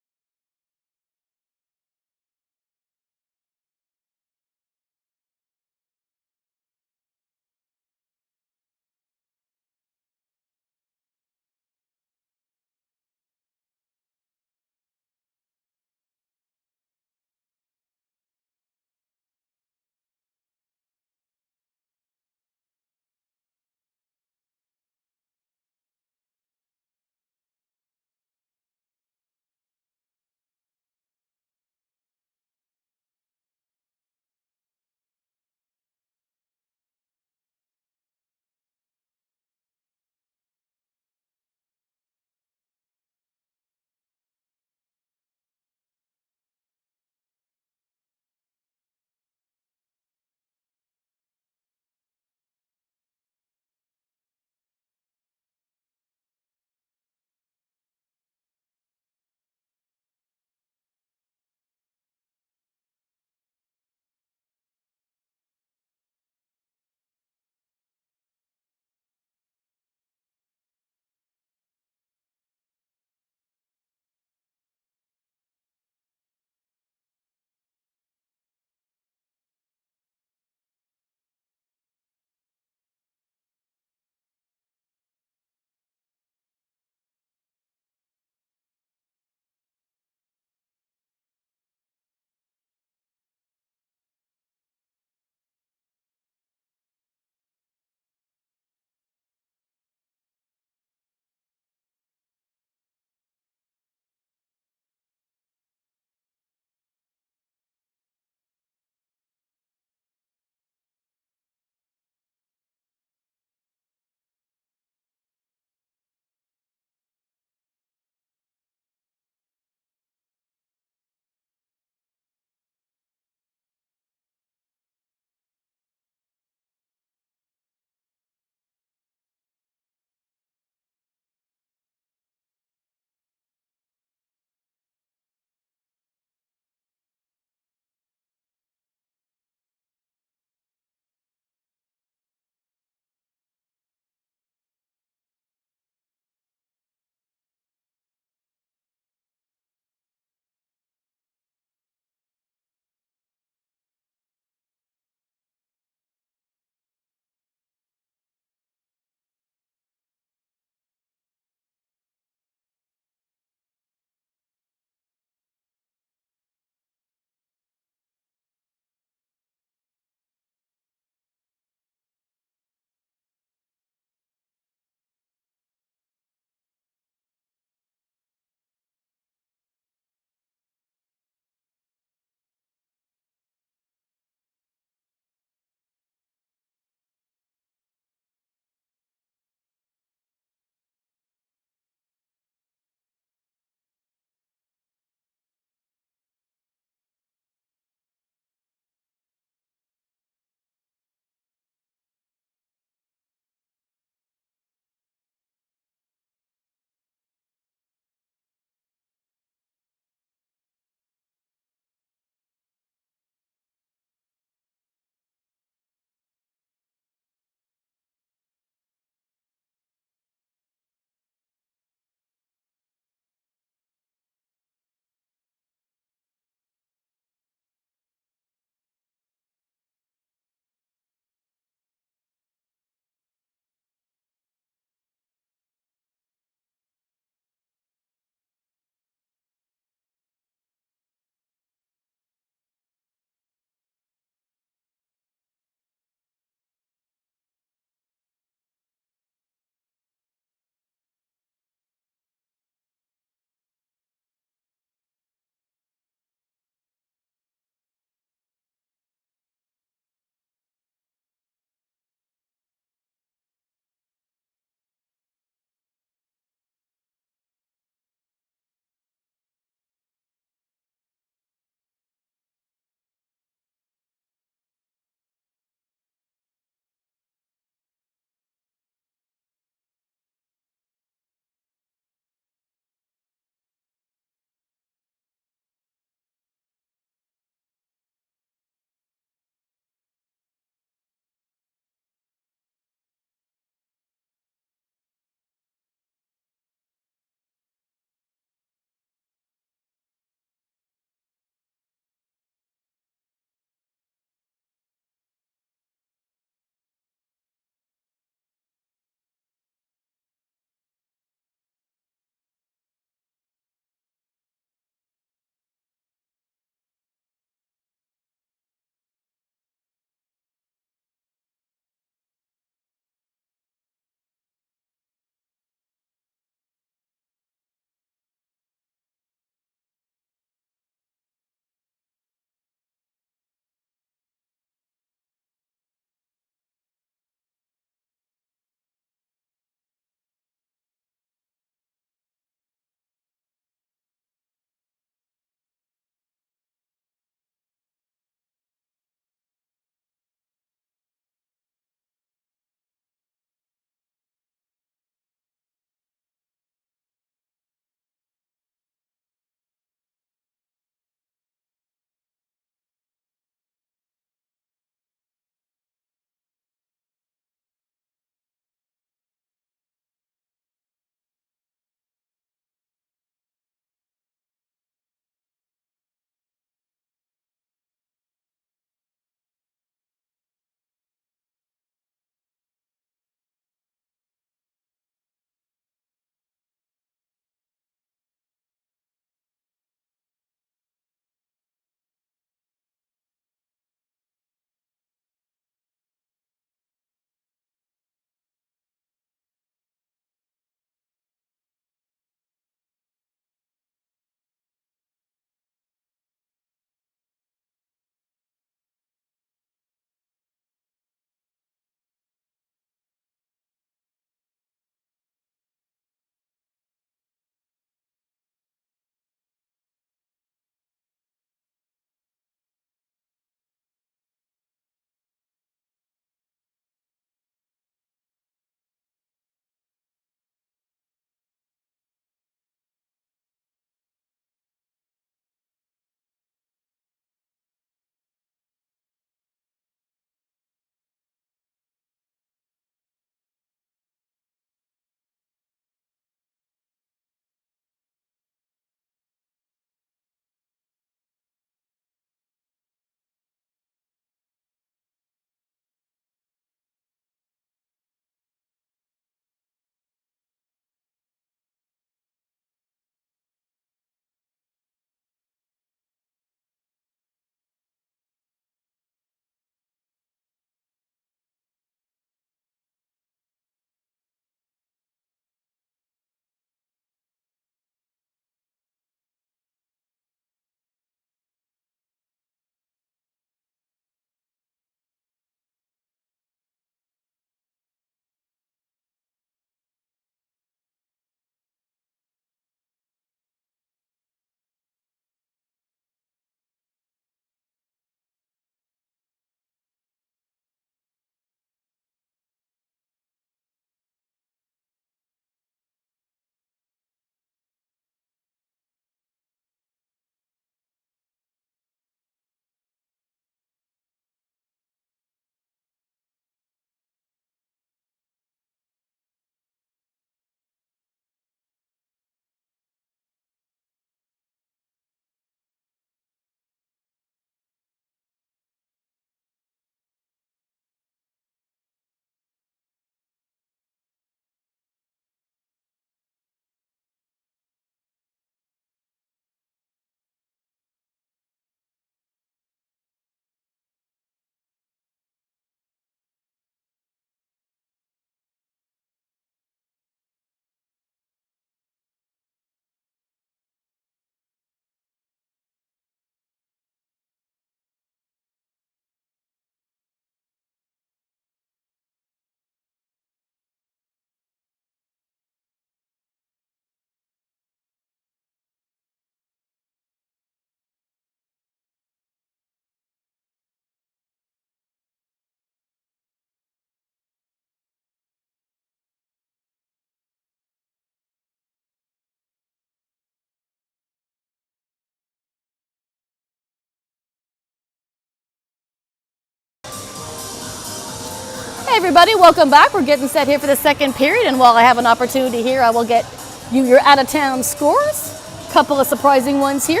Hey everybody, welcome back. We're getting set here for the second period, and while I have an opportunity here, I will get you your out-of-town scores. Couple of surprising ones here.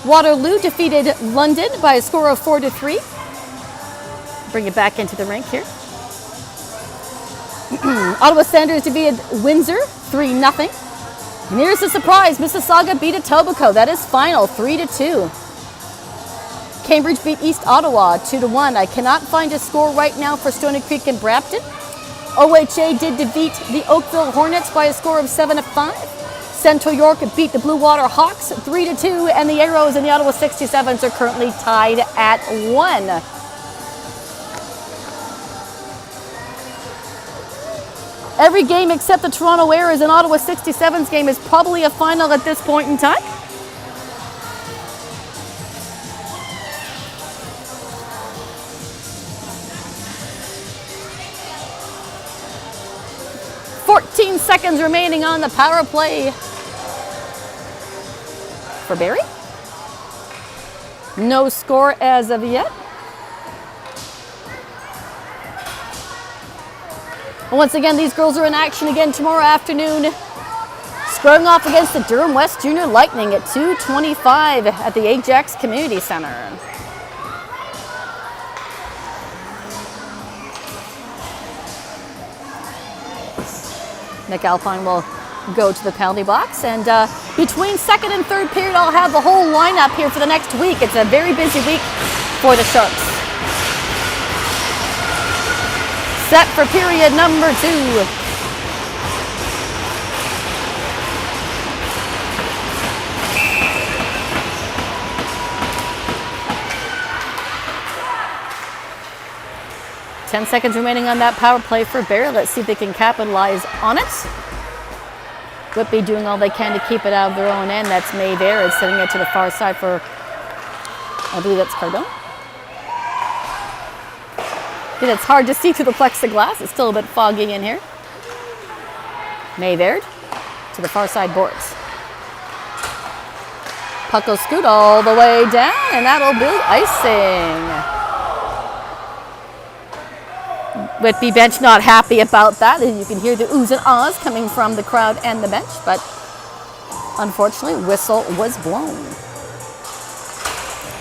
Waterloo defeated London by a score of 4-3. Bring it back into the rink here. Ottawa Senators defeated Windsor 3-0. And here's the surprise, Mississauga beat Etobicoke. That is final, 3-2. Cambridge beat East Ottawa 2-1. I cannot find a score right now for Stony Creek and Brampton. OHA did defeat the Oakville Hornets by a score of 7-5. Central York beat the Blue Water Hawks 3-2, and the Arrows and the Ottawa 67s are currently tied at 1. Every game except the Toronto Arrows and Ottawa 67s game is probably a final at this point in time. Seconds remaining on the power play for Barrie. No score as of yet. And once again, these girls are in action again tomorrow afternoon, squaring off against the Durham West Junior Lightning at 2:25 at the Ajax Community Center. Nick Alpine will go to the penalty box, and between second and third period, I'll have the whole lineup here for the next week. It's a very busy week for the Sharks. Set for period number 2. Ten seconds remaining on that power play for Barrie. Let's see if they can capitalize on it. Whitby doing all they can to keep it out of their own end. That's Mayfair. It's sending it to the far side for, I believe that's Cardone. And it's hard to see through the plexiglass. It's still a bit foggy in here. Mayfair to the far side boards. Puck will scoot all the way down, and that'll be icing. Whitby bench not happy about that. You can hear the oohs and ahs coming from the crowd and the bench, but unfortunately, whistle was blown.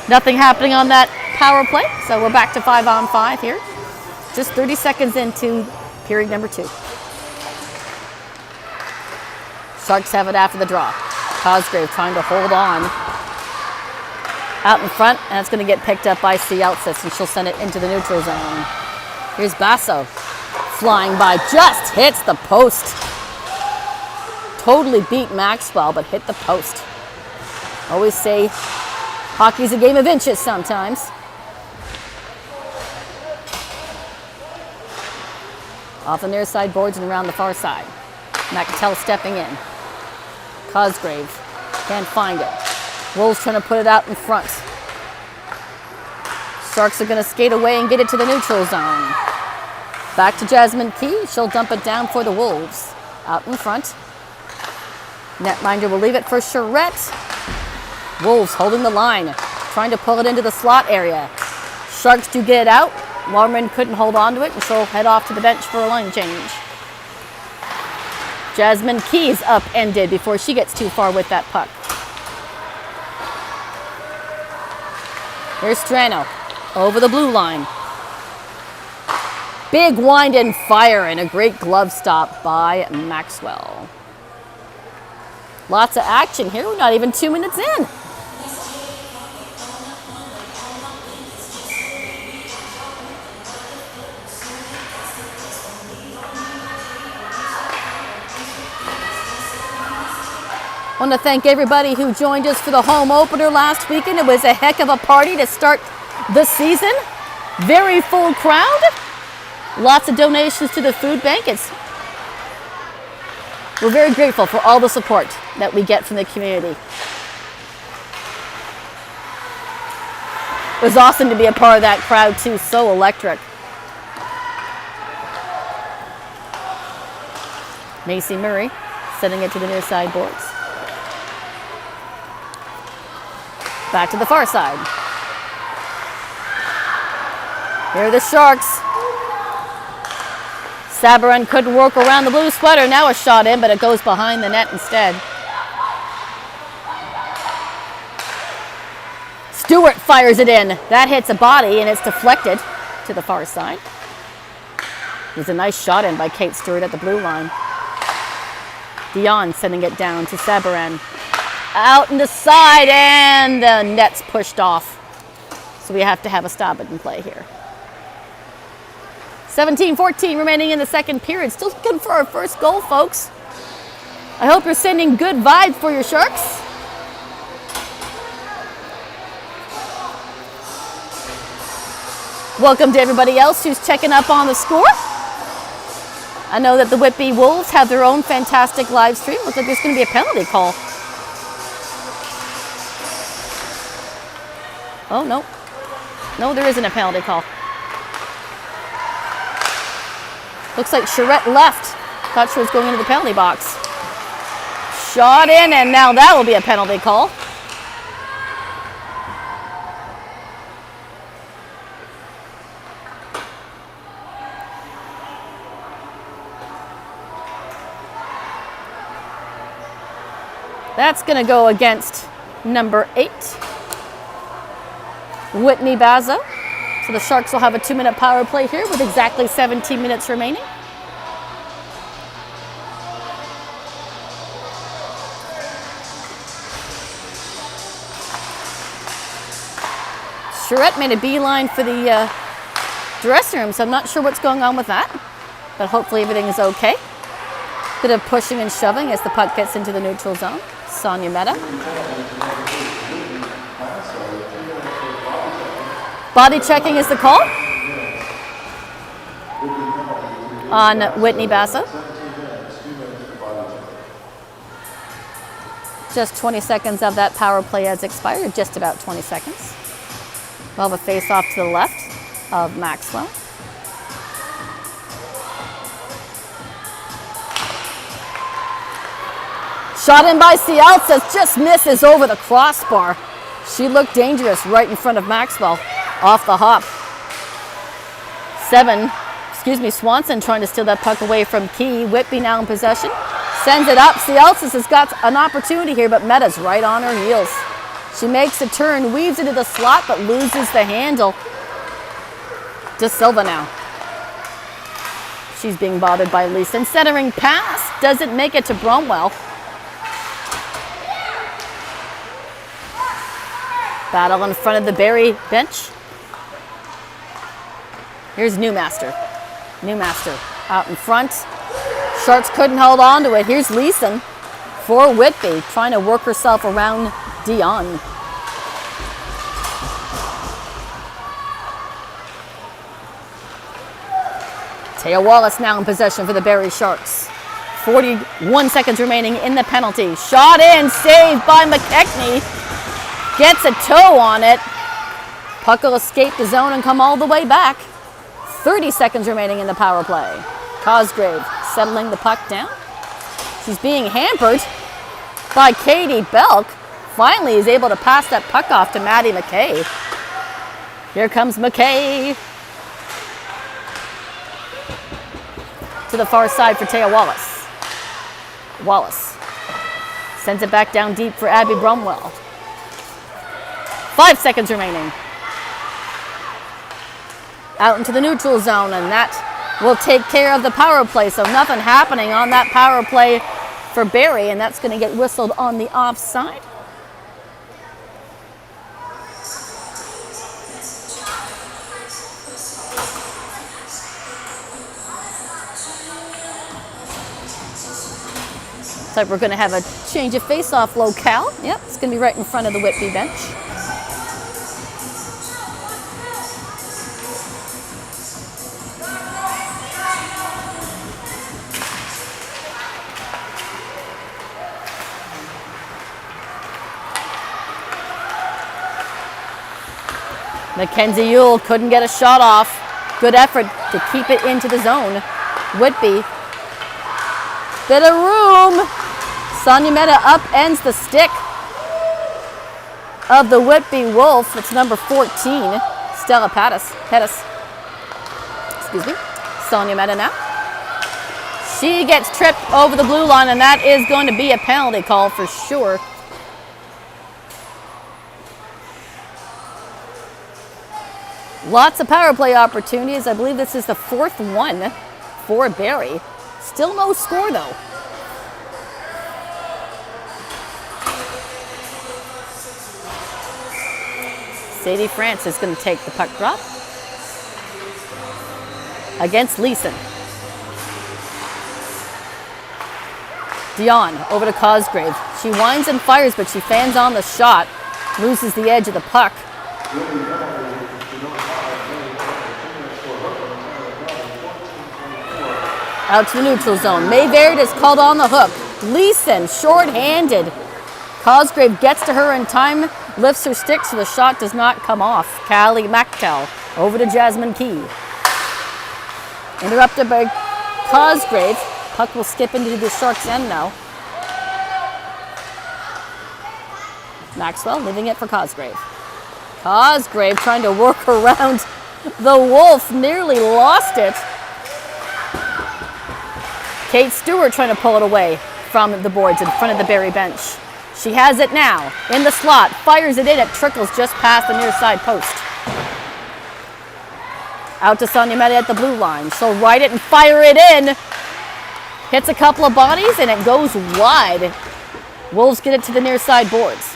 Nothing happening on that power play, so we're back to 5-on-5 here. Just 30 seconds into period number 2. Sharks have it after the draw. Cosgrave trying to hold on. Out in front, and it's going to get picked up by Cialsis, and she'll send it into the neutral zone. Here's Basso, flying by, just hits the post. Totally beat Maxwell, but hit the post. Always say hockey's a game of inches sometimes. Off the near side boards and around the far side. McAtell stepping in. Cosgrave can't find it. Wolves trying to put it out in front. Sharks are going to skate away and get it to the neutral zone. Back to Jasmine Key. She'll dump it down for the Wolves. Out in front. Netminder will leave it for Charette. Wolves holding the line, trying to pull it into the slot area. Sharks do get it out. Waterman couldn't hold on to it, and she'll head off to the bench for a line change. Jasmine Key's upended before she gets too far with that puck. Here's Strano. Over the blue line. Big wind and fire, and a great glove stop by Maxwell. Lots of action here. We're not even 2 minutes in. I want to thank everybody who joined us for the home opener last weekend. It was a heck of a party to start the season. Very full crowd. Lots of donations to the food bank. We're very grateful for all the support that we get from the community. It was awesome to be a part of that crowd too. So electric. Macy Murray sending it to the near side boards. Back to the far side. Here are the Sharks. Sabaran couldn't work around the blue sweater. Now a shot in, but it goes behind the net instead. Stewart fires it in. That hits a body, and it's deflected to the far side. There's a nice shot in by Kate Stewart at the blue line. Dion sending it down to Sabaran. Out in the side, and the net's pushed off. So we have to have a stop it and play here. 17-14 remaining in the second period. Still looking for our first goal, folks. I hope you're sending good vibes for your Sharks. Welcome to everybody else who's checking up on the score. I know that the Whitby Wolves have their own fantastic live stream. Looks like there's going to be a penalty call. Oh, no. No, there isn't a penalty call. Looks like Charette left. Thought she was going into the penalty box. Shot in, and now that will be a penalty call. That's going to go against number 8, Whitney Baza. So the Sharks will have a 2-minute power play here with exactly 17 minutes remaining. Charette made a beeline for the dressing room, so I'm not sure what's going on with that. But hopefully everything is okay. Bit of pushing and shoving as the puck gets into the neutral zone. Sonia Mehta. Body checking is the call on Whitney Baza. Just 20 seconds of that power play has expired, just about 20 seconds. We'll have a face off to the left of Maxwell. Shot in by Cialzas, just misses over the crossbar. She looked dangerous right in front of Maxwell, off the hop. Swanson trying to steal that puck away from Key. Whitby now in possession. Sends it up. Cialzas has got an opportunity here, but Meta's right on her heels. She makes a turn, weaves into the slot, but loses the handle. De Silva now. She's being bothered by Leeson. Centering pass, doesn't make it to Bromwell. Battle in front of the Barrie bench. Here's Newmaster. Newmaster out in front. Sharks couldn't hold on to it. Here's Leeson for Whitby, trying to work herself around Dion. Taya Wallace now in possession for the Barrie Sharks. 41 seconds remaining in the penalty. Shot in, saved by McKechnie. Gets a toe on it. Puck will escape the zone and come all the way back. 30 seconds remaining in the power play. Cosgrave settling the puck down. She's being hampered by Katie Belk. Finally is able to pass that puck off to Maddie McKay. Here comes McKay. To the far side for Taya Wallace. Wallace sends it back down deep for Abby Bromwell. 5 seconds remaining. Out into the neutral zone, and that will take care of the power play. So nothing happening on that power play for Barrie, and that's going to get whistled on the offside. Looks like we're going to have a change of face-off locale. Yep, it's going to be right in front of the Whitby bench. Mackenzie Ewell couldn't get a shot off. Good effort to keep it into the zone. Whitby. Bit of room. Sonia Mehta upends the stick of the Whitby Wolf. It's number 14, Stella Pettis. Excuse me. Sonia Mehta now. She gets tripped over the blue line, and that is going to be a penalty call for sure. Lots of power play opportunities. I believe this is the 4th one for Barrie. Still no score though. Sadie France is going to take the puck drop against Leeson. Dion over to Cosgrave. She winds and fires, but she fans on the shot. Loses the edge of the puck. Out to the neutral zone. Mayverde is called on the hook. Leeson, short-handed. Cosgrave gets to her in time, lifts her stick so the shot does not come off. Callie Mactel over to Jasmine Key. Interrupted by Cosgrave. Puck will skip into the Sharks' end now. Maxwell leaving it for Cosgrave. Cosgrave trying to work around the Wolf. Nearly lost it. Kate Stewart trying to pull it away from the boards in front of the Barrie bench. She has it now in the slot. Fires it in. It trickles just past the near side post. Out to Sonia Mehta at the blue line. She'll ride it and fire it in. Hits a couple of bodies and it goes wide. Wolves get it to the near side boards.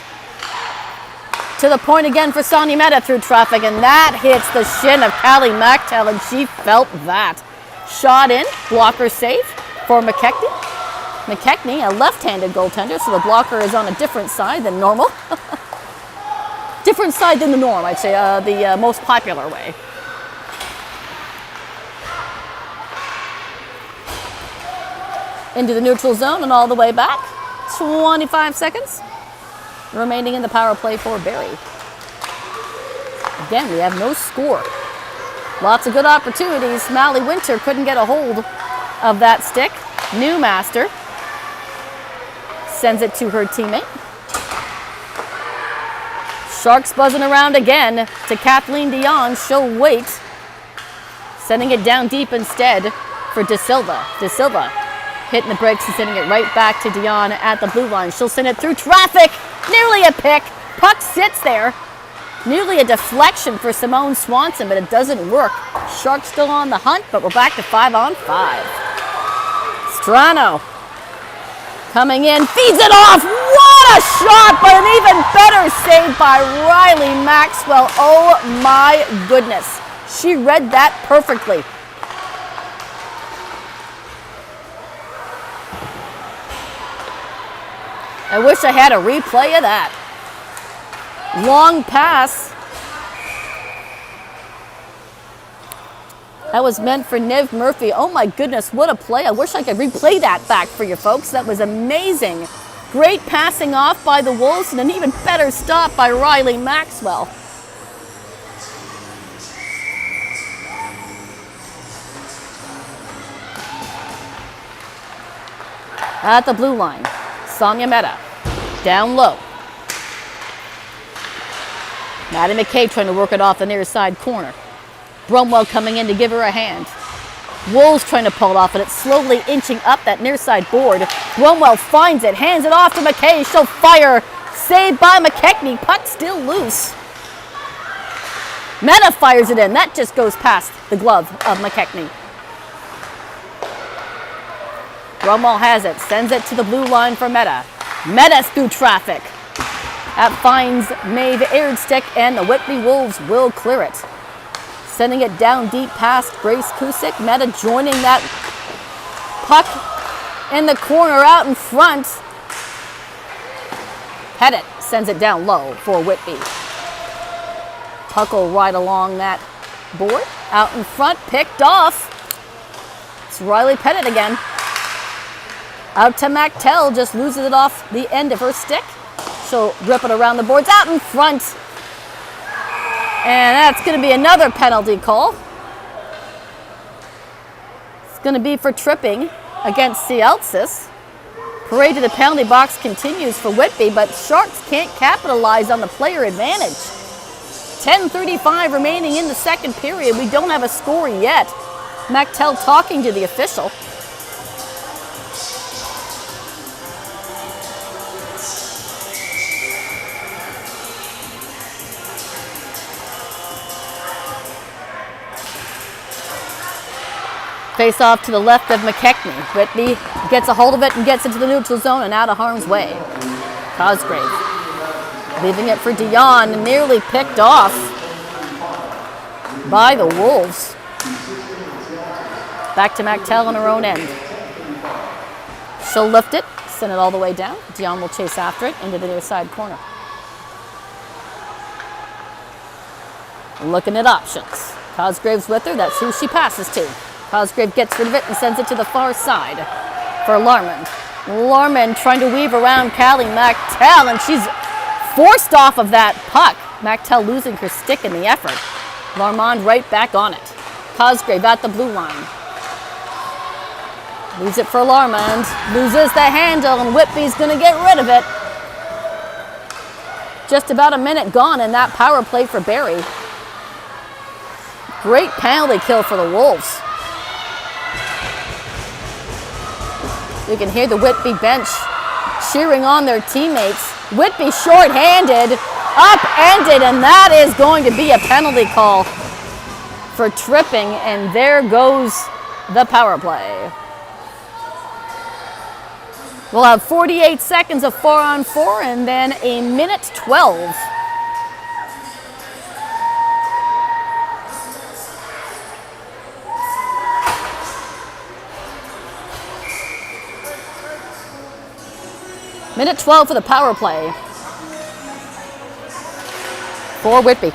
To the point again for Sonia Mehta through traffic, and that hits the shin of Callie Mactel, and she felt that. Shot in, blocker safe for McKechnie. McKechnie, a left-handed goaltender, so the blocker is on a different side than normal. Different side than the norm, I'd say, the most popular way. Into the neutral zone and all the way back. 25 seconds remaining in the power play for Barrie. Again, we have no score. Lots of good opportunities. Mally Winter couldn't get a hold of that stick. Newmaster sends it to her teammate. Sharks buzzing around again to Kathleen Dion. She'll wait. Sending it down deep instead for De Silva. De Silva hitting the brakes and sending it right back to Dion at the blue line. She'll send it through traffic. Nearly a pick. Puck sits there. Nearly a deflection for Simone Swanson, but it doesn't work. Sharks still on the hunt, but we're back to 5-on-5. Strano coming in, feeds it off. What a shot, but an even better save by Riley Maxwell. Oh my goodness. She read that perfectly. I wish I had a replay of that. Long pass. That was meant for Niv Murphy. Oh my goodness, what a play. I wish I could replay that back for you folks. That was amazing. Great passing off by the Wolves and an even better stop by Riley Maxwell. At the blue line, Sonia Mehta, down low. Maddie McKay trying to work it off the near side corner. Brumwell coming in to give her a hand. Wolves trying to pull it off, and it's slowly inching up that near side board. Brumwell finds it, hands it off to McKay. She'll fire. Saved by McKechnie. Puck still loose. Mehta fires it in. That just goes past the glove of McKechnie. Brumwell has it, sends it to the blue line for Mehta. Mehta's through traffic. That finds Maeve Airdstick, and the Whitby Wolves will clear it. Sending it down deep past Grace Kusick. Mehta joining that puck in the corner out in front. Pettit sends it down low for Whitby. Puck will ride along that board. Out in front, picked off. It's Riley Pettit again. Out to Mactel, just loses it off the end of her stick. She'll rip it around the boards, out in front. And that's going to be another penalty call. It's going to be for tripping against Cielcis. Parade to the penalty box continues for Whitby, but Sharks can't capitalize on the player advantage. 10:35 remaining in the second period. We don't have a score yet. Mactel talking to the official. Face off to the left of McKechnie. Whitby gets a hold of it and gets into the neutral zone and out of harm's way. Cosgrave leaving it for Dion, nearly picked off by the Wolves. Back to MacTell on her own end. She'll lift it, send it all the way down. Dion will chase after it into the near side corner. Looking at options. Cosgrave's with her, that's who she passes to. Cosgrave gets rid of it and sends it to the far side for Larman. Larman trying to weave around Callie MacTell, and she's forced off of that puck. MacTell losing her stick in the effort. Larmand right back on it. Cosgrave at the blue line. Leaves it for Larmand. Loses the handle, and Whitby's going to get rid of it. Just about a minute gone in that power play for Barrie. Great penalty kill for the Wolves. You can hear the Whitby bench cheering on their teammates. Whitby short-handed, upended, and that is going to be a penalty call for tripping, and there goes the power play. We'll have 48 seconds of 4-on-4 and then a minute 12. Minute 12 for the power play for Whitby.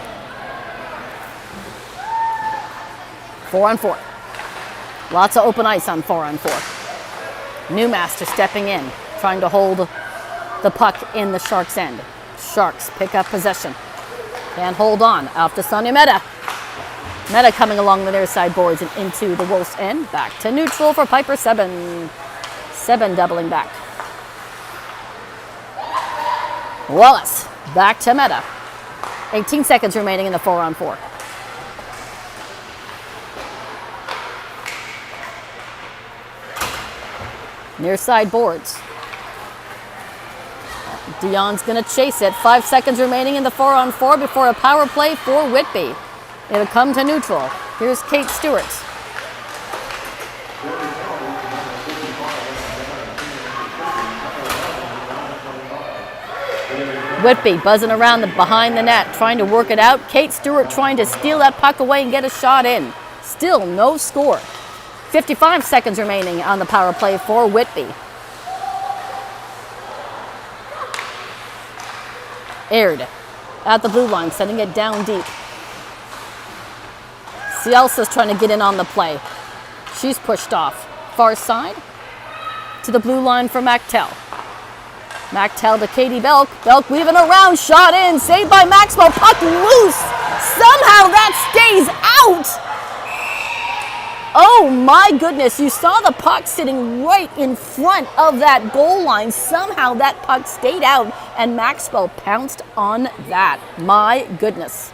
4-on-4. Lots of open ice on 4-on-4. Newmaster stepping in, trying to hold the puck in the Sharks' end. Sharks pick up possession. Can hold on. Out to Sonia Meta. Meta coming along the near side boards and into the Wolves' end. Back to neutral for Piper 7. 7 doubling back. Wallace back to Meta. 18 seconds remaining in the 4-on-4. Near side boards. Dion's going to chase it. 5 seconds remaining in the 4-on-4 before a power play for Whitby. It'll come to neutral. Here's Kate Stewart. Whitby buzzing around behind the net, trying to work it out. Kate Stewart trying to steal that puck away and get a shot in. Still no score. 55 seconds remaining on the power play for Whitby. Aired at the blue line, sending it down deep. Cielsa's trying to get in on the play. She's pushed off. Far side to the blue line for MacTell. MacTell to Katie Belk. Belk weaving around, shot in, saved by Maxwell. Puck loose. Somehow that stays out. Oh my goodness, you saw the puck sitting right in front of that goal line. Somehow that puck stayed out and Maxwell pounced on that. My goodness.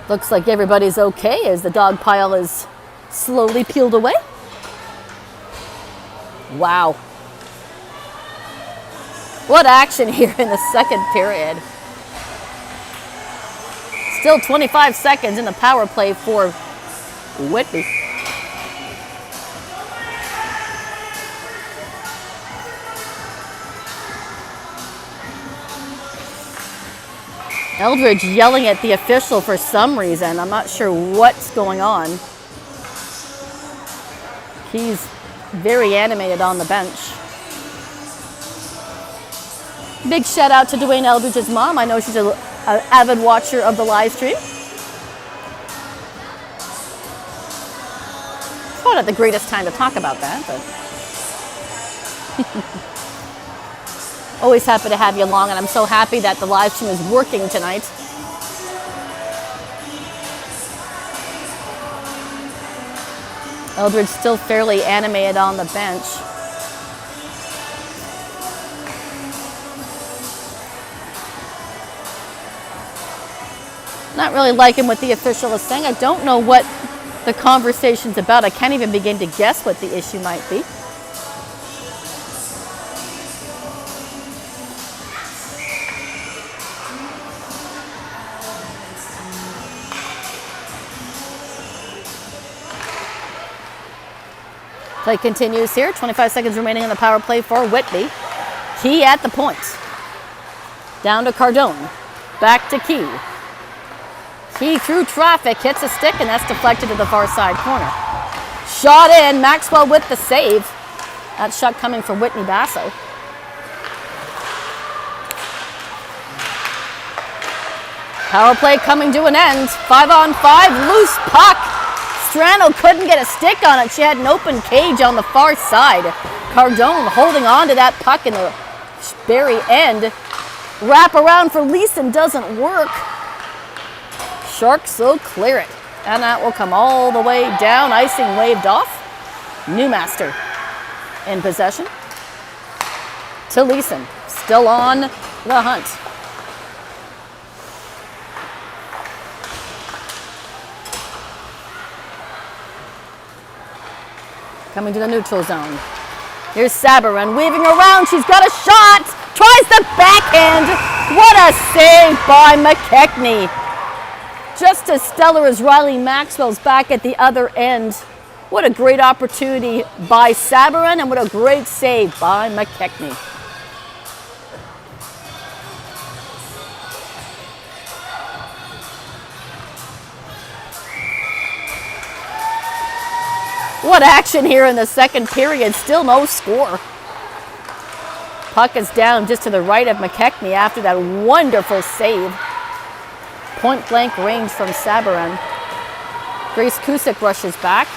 Looks like everybody's okay as the dog pile is slowly peeled away. Wow. What action here in the second period. Still 25 seconds in the power play for Whitby. Eldridge yelling at the official for some reason. I'm not sure what's going on. He's very animated on the bench. Big shout out to Dwayne Eldridge's mom. I know she's an avid watcher of the live stream. Probably not the greatest time to talk about that, but always happy to have you along, and I'm so happy that the live stream is working tonight. Eldridge still fairly animated on the bench. Not really liking what the official is saying. I don't know what the conversation's about. I can't even begin to guess what the issue might be. Play continues here. 25 seconds remaining in the power play for Whitby. Key at the point. Down to Cardone. Back to Key. Key through traffic, hits a stick, and that's deflected to the far side corner. Shot in, Maxwell with the save. That shot coming from Whitney Basso. Power play coming to an end. 5-on-5, loose puck. Strano couldn't get a stick on it. She had an open cage on the far side. Cardone holding on to that puck in the Barrie end. Wrap around for Leeson doesn't work. Sharks will clear it. And that will come all the way down. Icing waved off. Newmaster in possession. To Leeson. Still on the hunt. Coming to the neutral zone. Here's Sabarin weaving around. She's got a shot. Tries the backhand. What a save by McKechnie. Just as stellar as Riley Maxwell's back at the other end. What a great opportunity by Sabarin, and what a great save by McKechnie. What action here in the second period. Still no score. Puck is down just to the right of McKechnie after that wonderful save. Point blank range from Sabarin. Grace Kusick rushes back.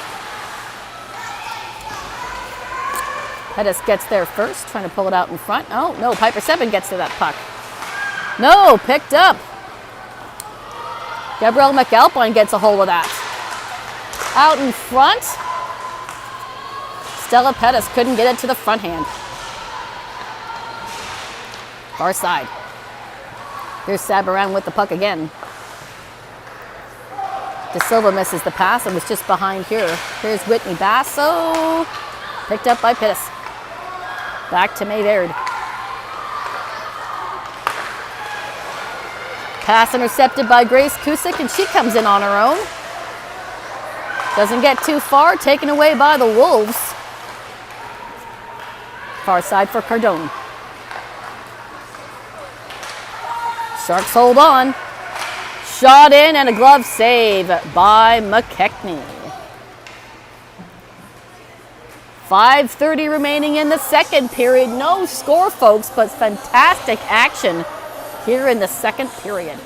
Pettis gets there first, trying to pull it out in front. Oh, no, Piper Seven gets to that puck. No, picked up. Gabrielle McAlpine gets a hold of that. Out in front. Stella Pettis couldn't get it to the front hand. Far side. Here's Sabarin with the puck again. De Silva misses the pass. It was just behind here. Here's Whitney Basso. Picked up by Pettis. Back to Mayverde. Pass intercepted by Grace Kusick, and she comes in on her own. Doesn't get too far. Taken away by the Wolves. Far side for Cardone. Sharks hold on. Shot in and a glove save by McKechnie. 5:30 remaining in the second period. No score, folks, but fantastic action here in the second period.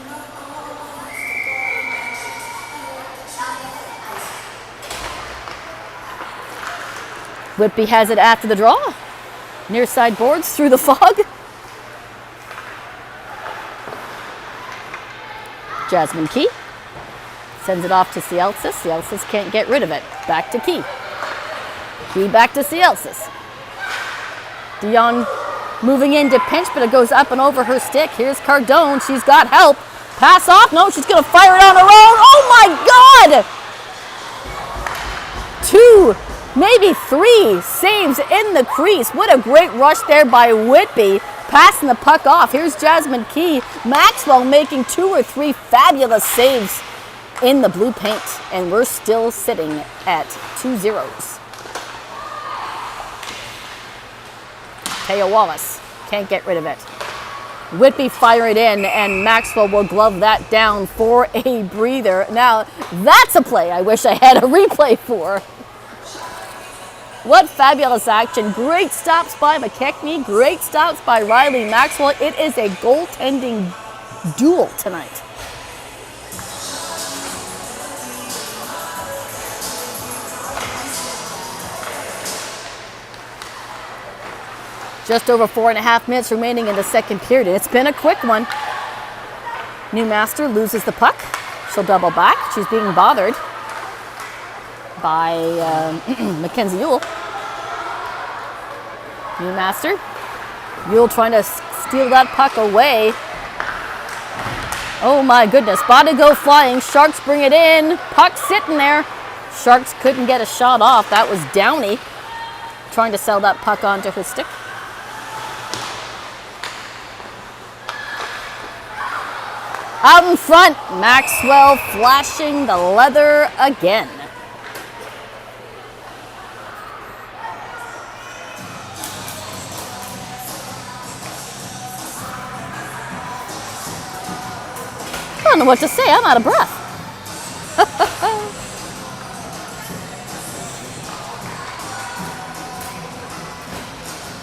Whitby has it after the draw. Near side boards through the fog. Jasmine Key sends it off to Cielsis. Cielsis can't get rid of it. Back to Key. Key back to Cielsis. Dion moving in to pinch, but it goes up and over her stick. Here's Cardone. She's got help. Pass off. No, she's going to fire it on her own. Oh, my God! 2, maybe 3 saves in the crease. What a great rush there by Whitby. Passing the puck off. Here's Jasmine Key. Maxwell making 2 or 3 fabulous saves in the blue paint. And we're still sitting at 2-0. Taya Wallace can't get rid of it. Whitby fire it in, and Maxwell will glove that down for a breather. Now, that's a play I wish I had a replay for. What fabulous action. Great stops by McKechnie. Great stops by Riley Maxwell. It is a goaltending duel tonight. Just over 4.5 minutes remaining in the second period. It's been a quick one. Newmaster loses the puck. She'll double back. She's being bothered by Mackenzie Ewell. Newmaster. Ewell trying to steal that puck away. Oh my goodness. Body go flying. Sharks bring it in. Puck sitting there. Sharks couldn't get a shot off. That was Downey trying to sell that puck onto her stick. Out in front, Maxwell flashing the leather again. don't know what to say. I'm out of breath.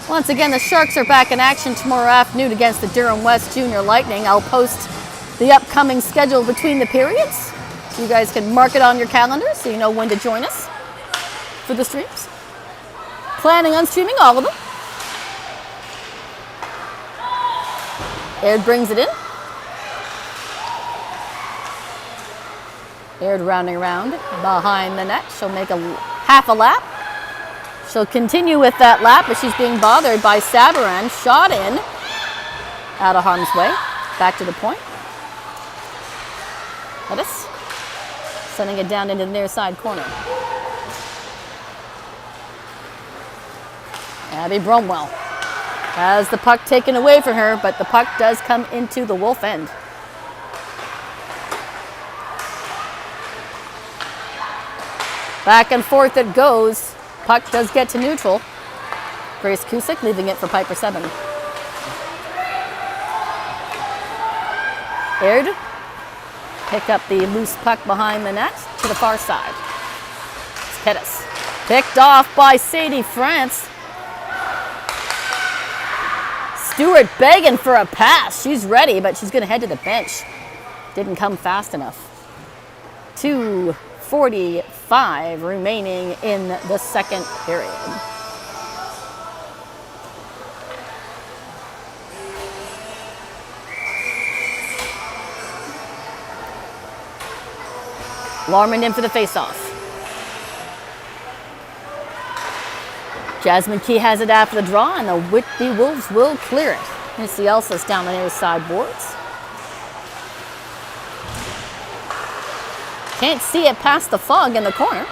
Once again, the Sharks are back in action tomorrow afternoon against the Durham West Junior Lightning. I'll post the upcoming schedule between the periods, so you guys can mark it on your calendar so you know when to join us for the streams. Planning on streaming all of them. Aird brings it in. Aird rounding around behind the net. She'll make a half a lap. She'll continue with that lap, but she's being bothered by Sabaran. Shot in. Out of harm's way. Back to the point. Lettuce. Sending it down into the near side corner. Abby Bromwell has the puck taken away from her, but the puck does come into the Wolf end. Back and forth it goes. Puck does get to neutral. Grace Cusick leaving it for Piper 7. Aird. Pick up the loose puck behind the net to the far side. It's Pettis. Picked off by Sadie France. Stewart begging for a pass. She's ready, but she's going to head to the bench. Didn't come fast enough. 2:45 remaining in the second period. Larman in for the faceoff. Jasmine Key has it after the draw, and the Whitby Wolves will clear it. Here's the Elsa's down the near side boards. Can't see it past the fog in the corner.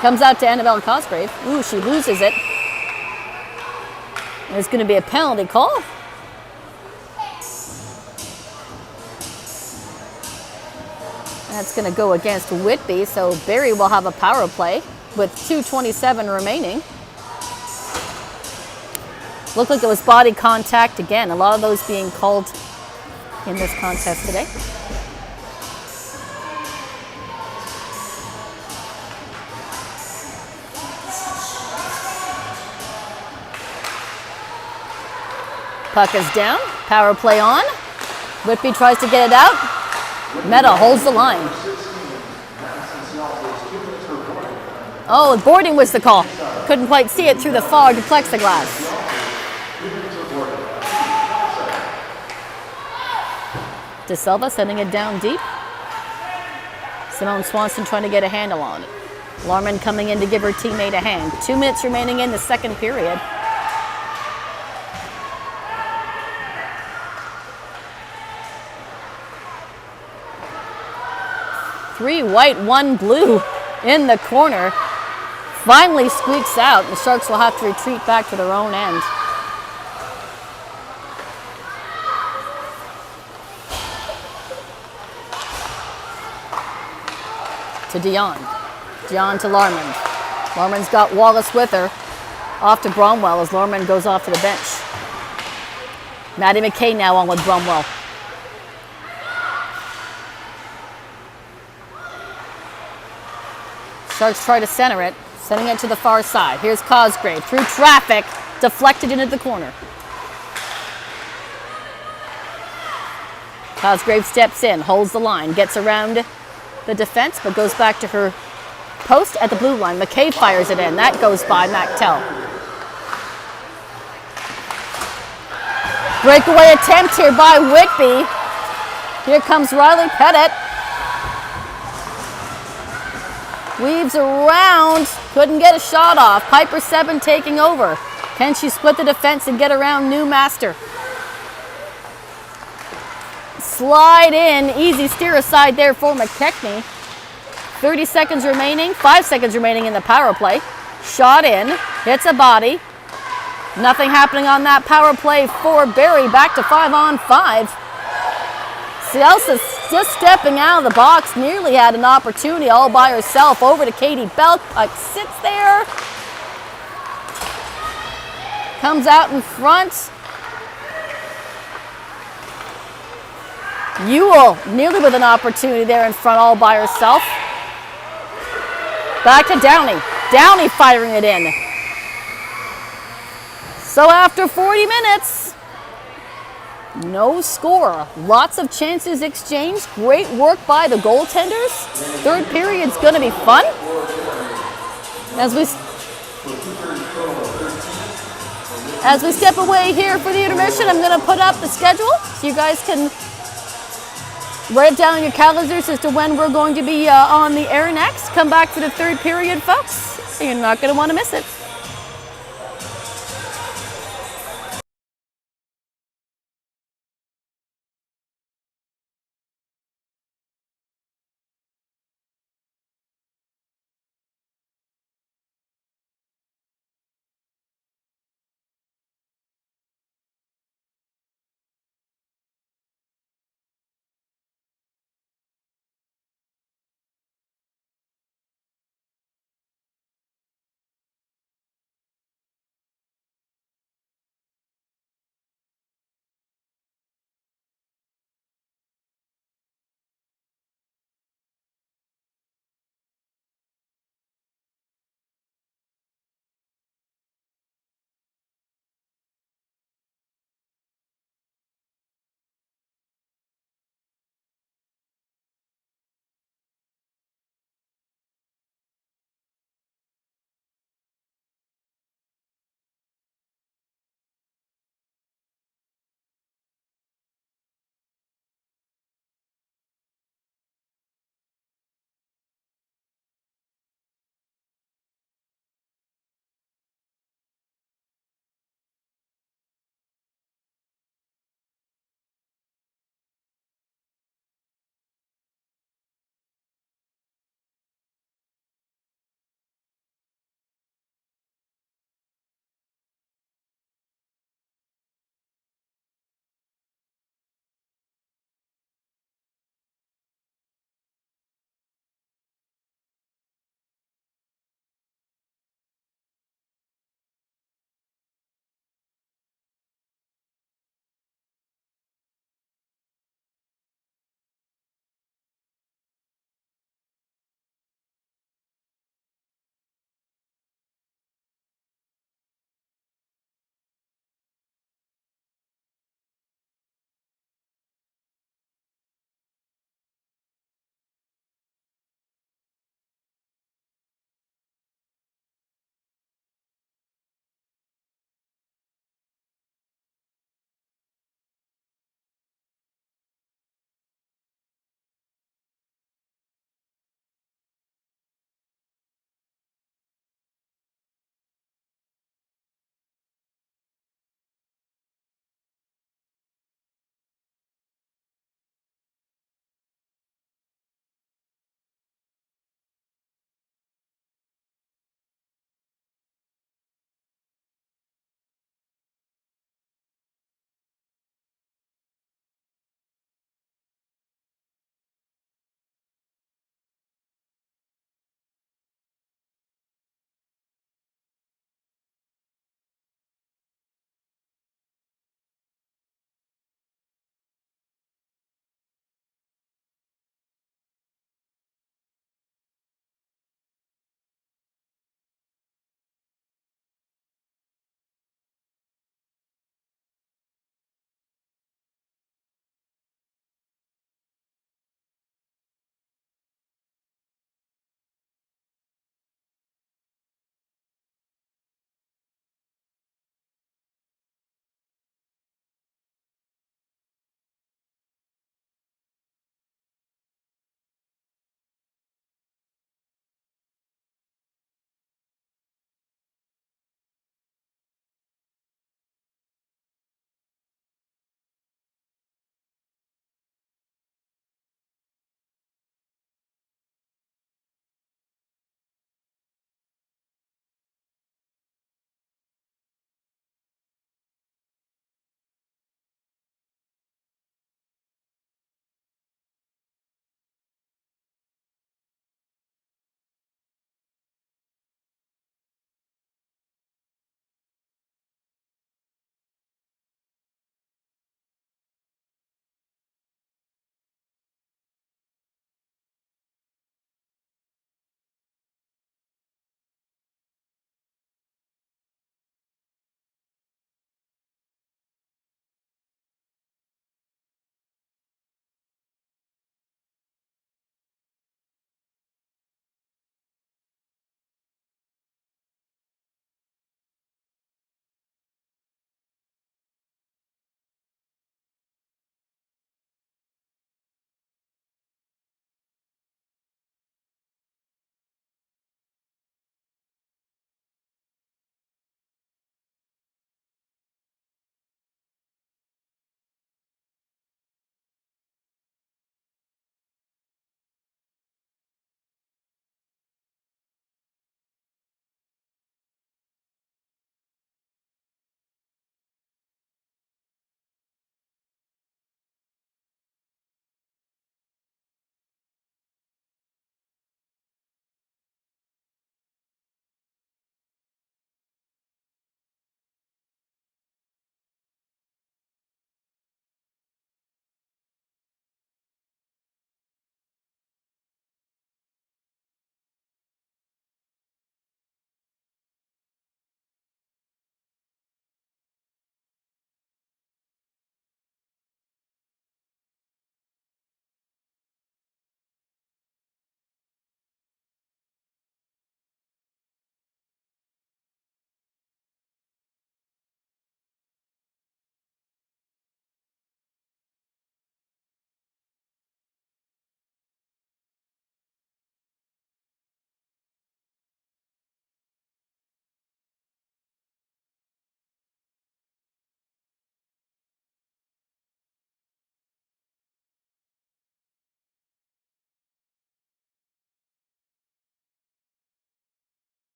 Comes out to Annabelle Cosgrave. Ooh, she loses it. There's going to be a penalty call. That's going to go against Whitby, so Barrie will have a power play with 2:27 remaining. Looked like it was body contact again. A lot of those being called in this contest today. Puck is down. Power play on. Whitby tries to get it out. Meta holds the line. Oh, boarding was the call. Couldn't quite see it through the fog of plexiglass. De Silva sending it down deep. Simone Swanson trying to get a handle on it. Larman coming in to give her teammate a hand. 2 minutes remaining in the second period. Three white, one blue in the corner. Finally squeaks out. The Sharks will have to retreat back to their own end. To Dion. Dion to Larman. Larman's got Wallace with her. Off to Bromwell as Larman goes off to the bench. Maddie McKay now on with Bromwell. Sharks try to center it, sending it to the far side. Here's Cosgrave through traffic, deflected into the corner. Cosgrave steps in, holds the line, gets around the defense, but goes back to her post at the blue line. McKay fires it in. That goes by MacTell. Breakaway attempt here by Whitby. Here comes Riley Pettit. Weaves around, couldn't get a shot off. Piper 7 taking over. Can she split the defense and get around Newmaster? Slide in, easy steer aside there for McKechnie. 30 seconds remaining, 5 seconds remaining in the power play. Shot in, hits a body. Nothing happening on that power play for Barrie. Back to 5-on-5. Cielsa's just stepping out of the box, nearly had an opportunity all by herself. Over to Katie Belk, puck sits there. Comes out in front. Ewell nearly with an opportunity there in front all by herself. Back to Downey. Downey firing it in. So after 40 minutes, no score. Lots of chances exchanged. Great work by the goaltenders. Third period's going to be fun. As we step away here for the intermission, I'm going to put up the schedule so you guys can write it down in your calendars as to when we're going to be on the air next. Come back for the third period, folks. You're not going to want to miss it.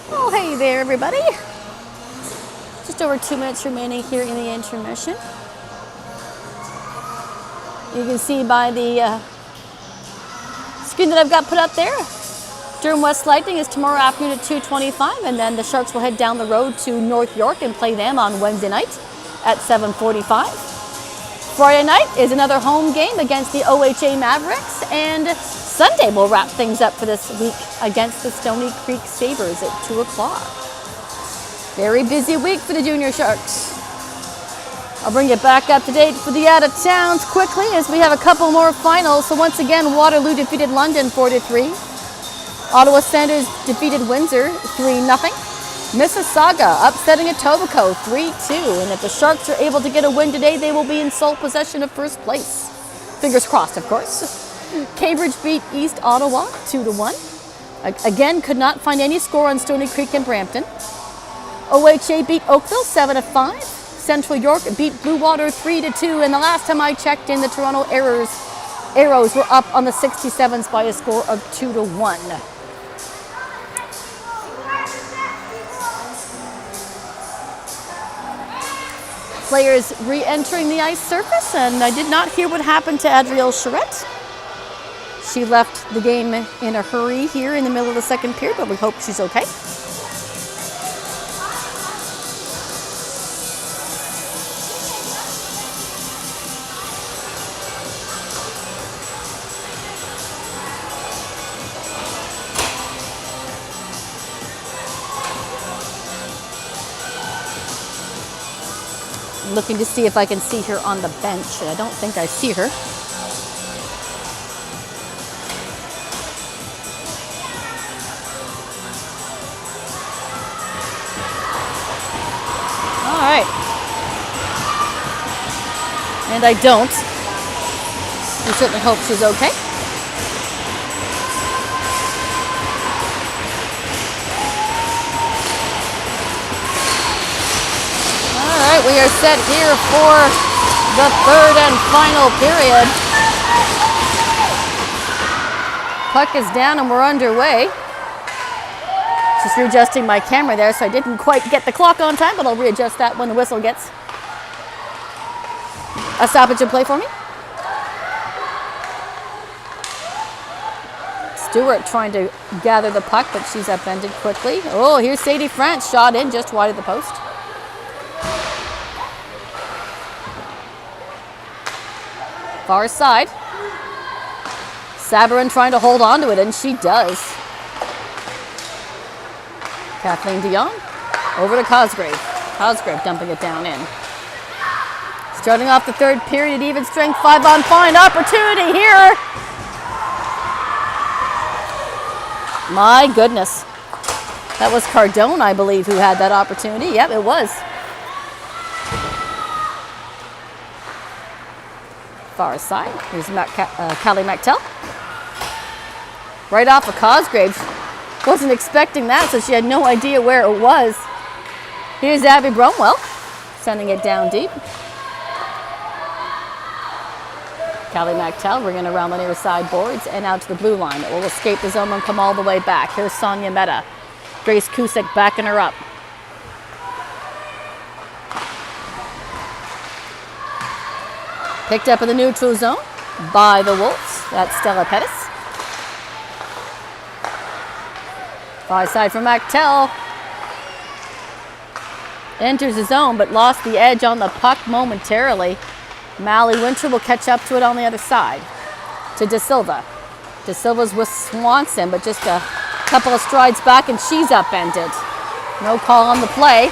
Oh, hey there, everybody. Just over 2 minutes remaining here in the intermission. You can see by the screen that I've got put up there, Durham West Lightning is tomorrow afternoon at 2:25, and then the Sharks will head down the road to North York and play them on Wednesday night at 7:45. Friday night is another home game against the OHA Mavericks, and Sunday will wrap things up for this week against the Stony Creek Sabres at 2 o'clock. Very busy week for the Junior Sharks. I'll bring you back up to date for the out-of-towns quickly as we have a couple more finals. So once again, Waterloo defeated London 4-3. Ottawa Senators defeated Windsor 3-0. Mississauga upsetting Etobicoke 3-2. And if the Sharks are able to get a win today, they will be in sole possession of first place. Fingers crossed, of course. Cambridge beat East Ottawa 2-1. Again, could not find any score on Stony Creek and Brampton. OHA beat Oakville 7-5. Central York beat Blue Water 3-2. And the last time I checked in, the Toronto Arrows were up on the 67s by a score of 2-1. Players re-entering the ice surface, and I did not hear what happened to Adrielle Charette. She left the game in a hurry here in the middle of the second period, but we hope she's okay. Looking to see if I can see her on the bench. I don't think I see her. All right. And I don't. We certainly hope she's okay. We are set here for the third and final period. Puck is down and we're underway. Just readjusting my camera there, so I didn't quite get the clock on time, but I'll readjust that when the whistle gets a stoppage in play for me. Stewart trying to gather the puck, but she's upended quickly. Oh, here's Sadie France, shot in just wide of the post. Far side. Sabarin trying to hold on to it, and she does. Kathleen DeYoung over to Cosgrave. Cosgrave dumping it down in. Starting off the third period, even strength 5-on-5 opportunity here. My goodness. That was Cardone, I believe, who had that opportunity. Yep, it was. Far side. Here's Callie McTell. Right off of Cosgrave. Wasn't expecting that, so she had no idea where it was. Here's Abby Bromwell sending it down deep. Callie McTell bringing around the near side boards and out to the blue line. It will escape the zone and come all the way back. Here's Sonia Mehta. Grace Cusick backing her up. Picked up in the neutral zone by the Wolves. That's Stella Pettis. Far side from McTell. Enters the zone, but lost the edge on the puck momentarily. Mally Winter will catch up to it on the other side. To De Silva. De Silva's with Swanson, but just a couple of strides back, and she's upended. No call on the play.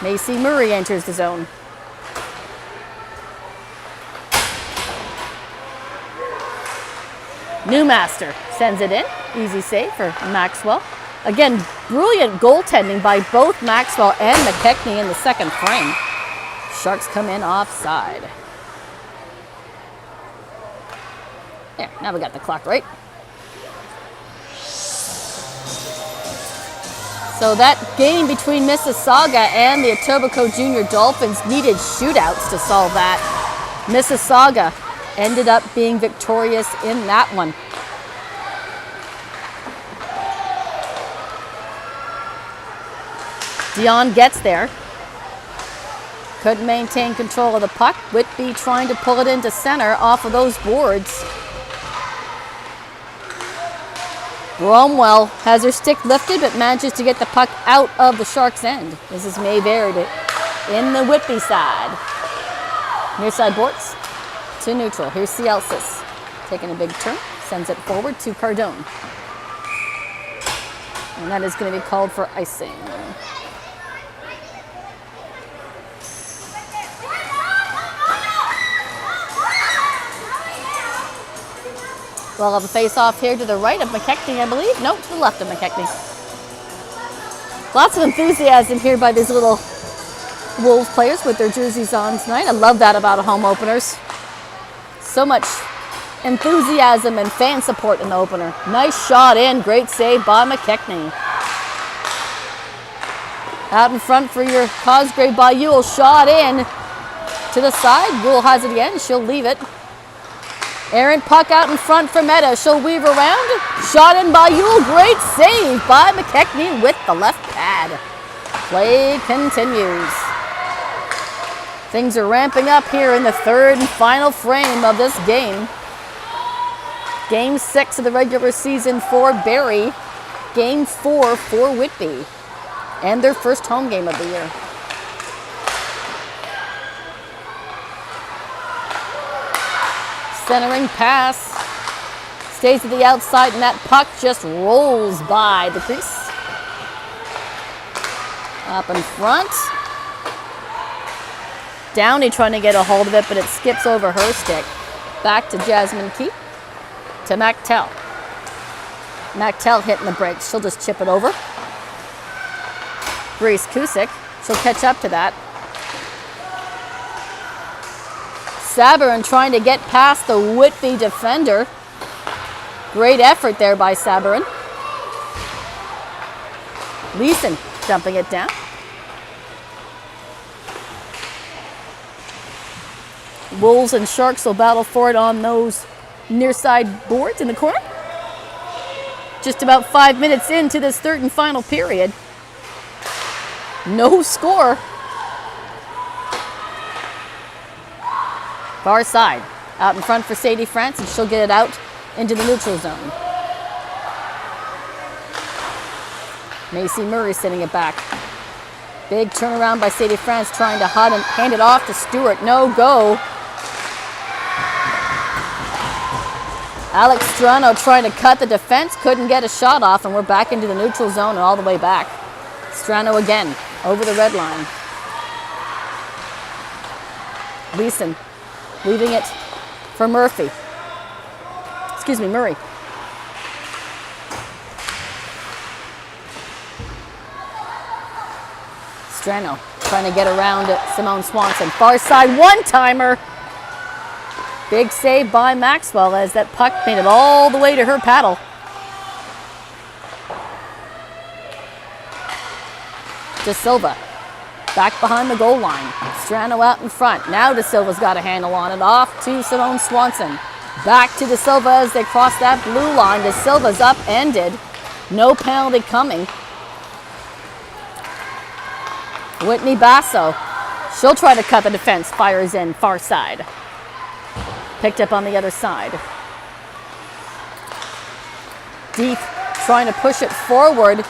Macy Murray enters the zone. Newmaster sends it in. Easy save for Maxwell. Again, brilliant goaltending by both Maxwell and McKechnie in the second frame. Sharks come in offside. Yeah, now we got the clock right. So that game between Mississauga and the Etobicoke Junior Dolphins needed shootouts to solve that. Mississauga ended up being victorious in that one. Dion gets there. Couldn't maintain control of the puck. Whitby trying to pull it into center off of those boards. Bromwell has her stick lifted but manages to get the puck out of the Sharks' end. This is Mayberry in the Whitby side. Near side boards to neutral. Here's Cielsis taking a big turn. Sends it forward to Cardone. And that is going to be called for icing. We'll have a face-off here to the right of McKechnie, I believe. No, to the left of McKechnie. Lots of enthusiasm here by these little Wolves players with their jerseys on tonight. I love that about home openers. So much enthusiasm and fan support in the opener. Nice shot in. Great save by McKechnie. Out in front for your Cosgrave by Ewell. Shot in to the side. Ewell has it again. She'll leave it. Aaron, puck out in front for Meta. She'll weave around. Shot in by Ewell. Great save by McKechnie with the left pad. Play continues. Things are ramping up here in the third and final frame of this game. Game 6 of the regular season for Barrie. Game 4 for Whitby. And their first home game of the year. Centering pass. Stays to the outside and that puck just rolls by the crease. Up in front. Downey trying to get a hold of it, but it skips over her stick. Back to Jasmine Key. To MacTell. MacTell hitting the brakes. She'll just chip it over. Grace Cusick. She'll catch up to that. Sabourin trying to get past the Whitby defender. Great effort there by Sabourin. Leeson dumping it down. Wolves and Sharks will battle for it on those near side boards in the corner. Just about 5 minutes into this third and final period. No score. Far side. Out in front for Sadie France, and she'll get it out into the neutral zone. Macy Murray sending it back. Big turnaround by Sadie France, trying to hand it off to Stewart. No go. Alex Strano trying to cut the defense, couldn't get a shot off, and we're back into the neutral zone and all the way back. Strano again, over the red line. Leeson leaving it for Murray. Strano trying to get around Simone Swanson. Far side, one-timer. Big save by Maxwell as that puck made it all the way to her paddle. De Silva back behind the goal line. Strano out in front. Now De Silva's got a handle on it. Off to Simone Swanson. Back to De Silva as they cross that blue line. De Silva's upended. No penalty coming. Whitney Basso. She'll try to cut the defense. Fires in far side. Picked up on the other side. Deep trying to push it forward.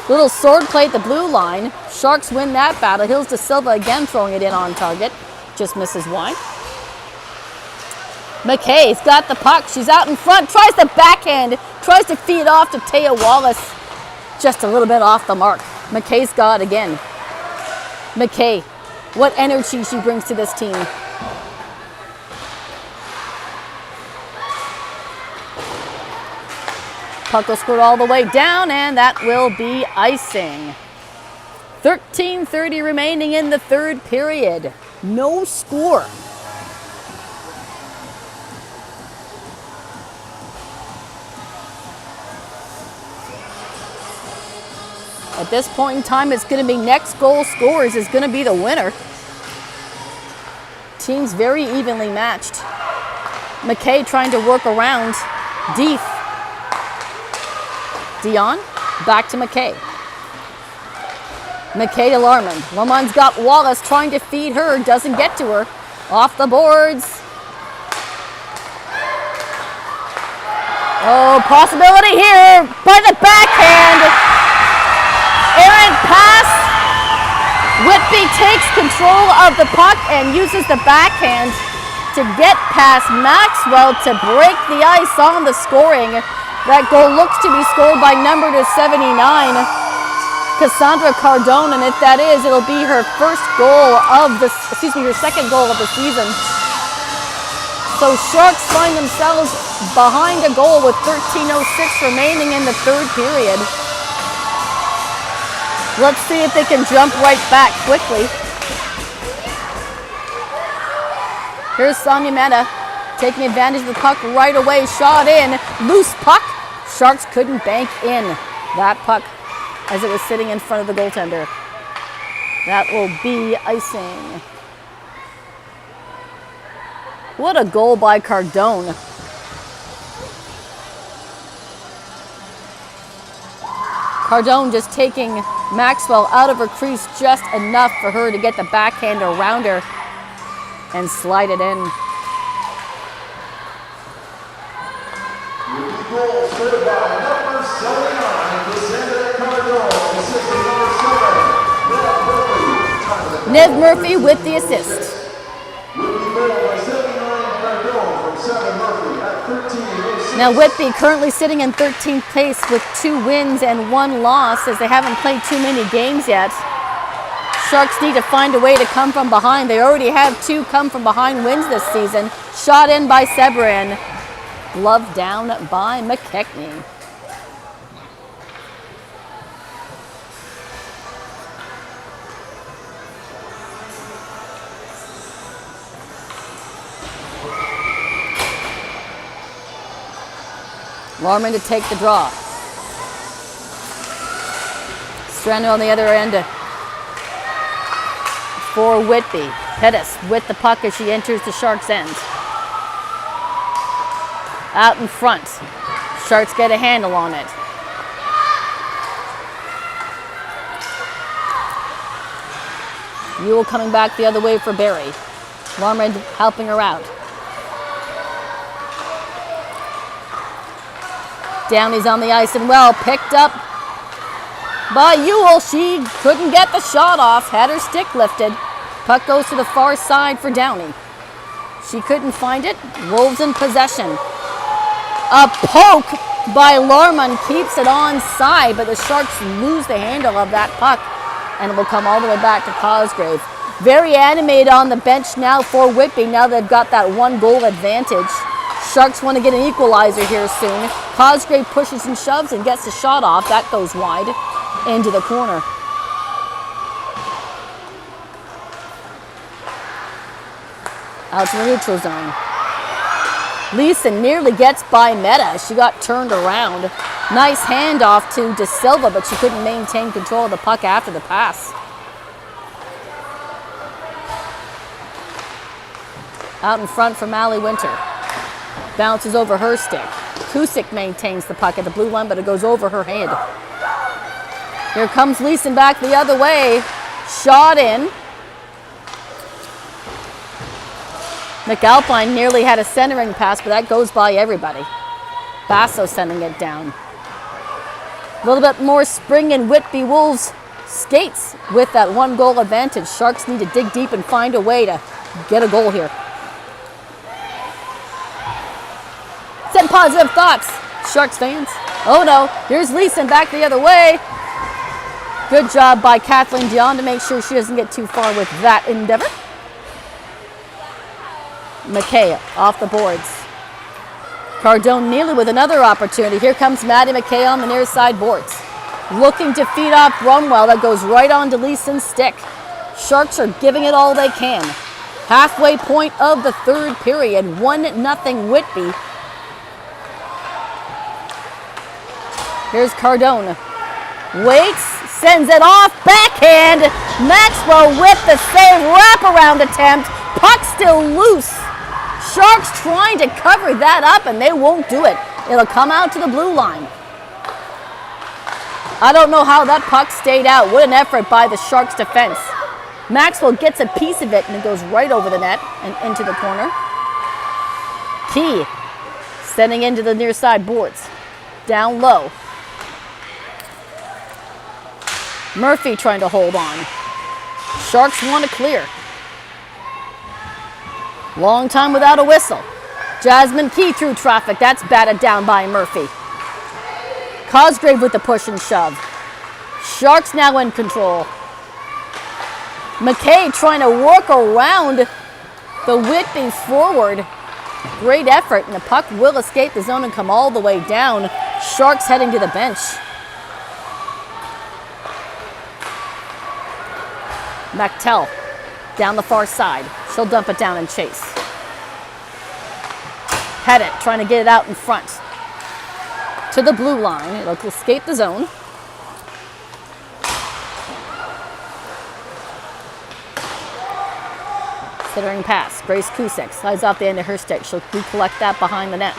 Little sword play at the blue line. Sharks win that battle. Here's De Silva again throwing it in on target. Just misses wide. McKay's got the puck. She's out in front. Tries the backhand. Tries to feed it off to Taya Wallace. Just a little bit off the mark. McKay's got it again. McKay, what energy she brings to this team. Puck will squirt all the way down, and that will be icing. 13:30 remaining in the third period. No score. At this point in time, it's going to be next goal scores is going to be the winner. Teams very evenly matched. McKay trying to work around Deef. Dion, back to McKay. McKay to Larman. Larman's got Wallace trying to feed her, doesn't get to her. Off the boards. Oh, possibility here by the backhand. Errant pass. Whitby takes control of the puck and uses the backhand to get past Maxwell to break the ice on the scoring. That goal looks to be scored by number to 79, Cassandra Cardone, and if that is, it'll be her her second goal of the season. So Sharks find themselves behind a goal with 13:06 remaining in the third period. Let's see if they can jump right back quickly. Here's Sonia Meta taking advantage of the puck right away. Shot in. Loose puck. Sharks couldn't bank in that puck as it was sitting in front of the goaltender. That will be icing. What a goal by Cardone. Cardone just taking Maxwell out of her crease just enough for her to get the backhand around her and slide it in. Goal scored by number 79, Cassandra Cardone, assistant number 7, Nev Murphy with the assist. Now Whitby currently sitting in 13th place with 2 wins and 1 loss as they haven't played too many games yet. Sharks need to find a way to come from behind. They already have 2 come from behind wins this season. Shot in by Severin. Glove down by McKechnie. Larman to take the draw. Strano on the other end for Whitby. Pettis with the puck as she enters the Sharks' end. Out in front. Sharks get a handle on it. Ewell coming back the other way for Barrie. Larman helping her out. Downey's on the ice and well picked up by Ewell. She couldn't get the shot off, had her stick lifted. Puck goes to the far side for Downey. She couldn't find it. Wolves in possession. A poke by Larman keeps it onside, but the Sharks lose the handle of that puck and it will come all the way back to Cosgrave. Very animated on the bench now for Whitby. Now they've got that 1-goal advantage. Sharks want to get an equalizer here soon. Cosgrave pushes and shoves and gets the shot off. That goes wide into the corner. Out to the neutral zone. Leeson nearly gets by Meta. She got turned around. Nice handoff to De Silva, but she couldn't maintain control of the puck after the pass. Out in front from Allie Winter. Bounces over her stick. Kusick maintains the puck at the blue line, but it goes over her head. Here comes Leeson back the other way. Shot in. McAlpine nearly had a centering pass, but that goes by everybody. Basso sending it down. A little bit more spring in Whitby Wolves skates with that 1-goal advantage. Sharks need to dig deep and find a way to get a goal here. Send positive thoughts, Sharks fans. Oh no, here's Leeson back the other way. Good job by Kathleen Dion to make sure she doesn't get too far with that endeavor. McKay off the boards. Cardone nearly with another opportunity. Here comes Maddie McKay on the near side boards. Looking to feed off Brunwell. That goes right on to Leeson's stick. Sharks are giving it all they can. Halfway point of the third period. 1-0 Whitby. Here's Cardone. Waits, sends it off, backhand. Maxwell with the save, wraparound attempt. Puck still loose. Sharks trying to cover that up, and they won't do it. It'll come out to the blue line. I don't know how that puck stayed out. What an effort by the Sharks defense. Maxwell gets a piece of it, and it goes right over the net and into the corner. Key sending into the near side boards. Down low. Murphy trying to hold on. Sharks want to clear. Long time without a whistle. Jasmine Key through traffic. That's batted down by Murphy. Cosgrave with the push and shove. Sharks now in control. McKay trying to work around the Whitby forward. Great effort, and the puck will escape the zone and come all the way down. Sharks heading to the bench. MacTell down the far side. She'll dump it down and chase. Pettit trying to get it out in front. To the blue line. It'll escape the zone. Centering pass. Grace Cusick slides off the end of her stick. She'll recollect that behind the net.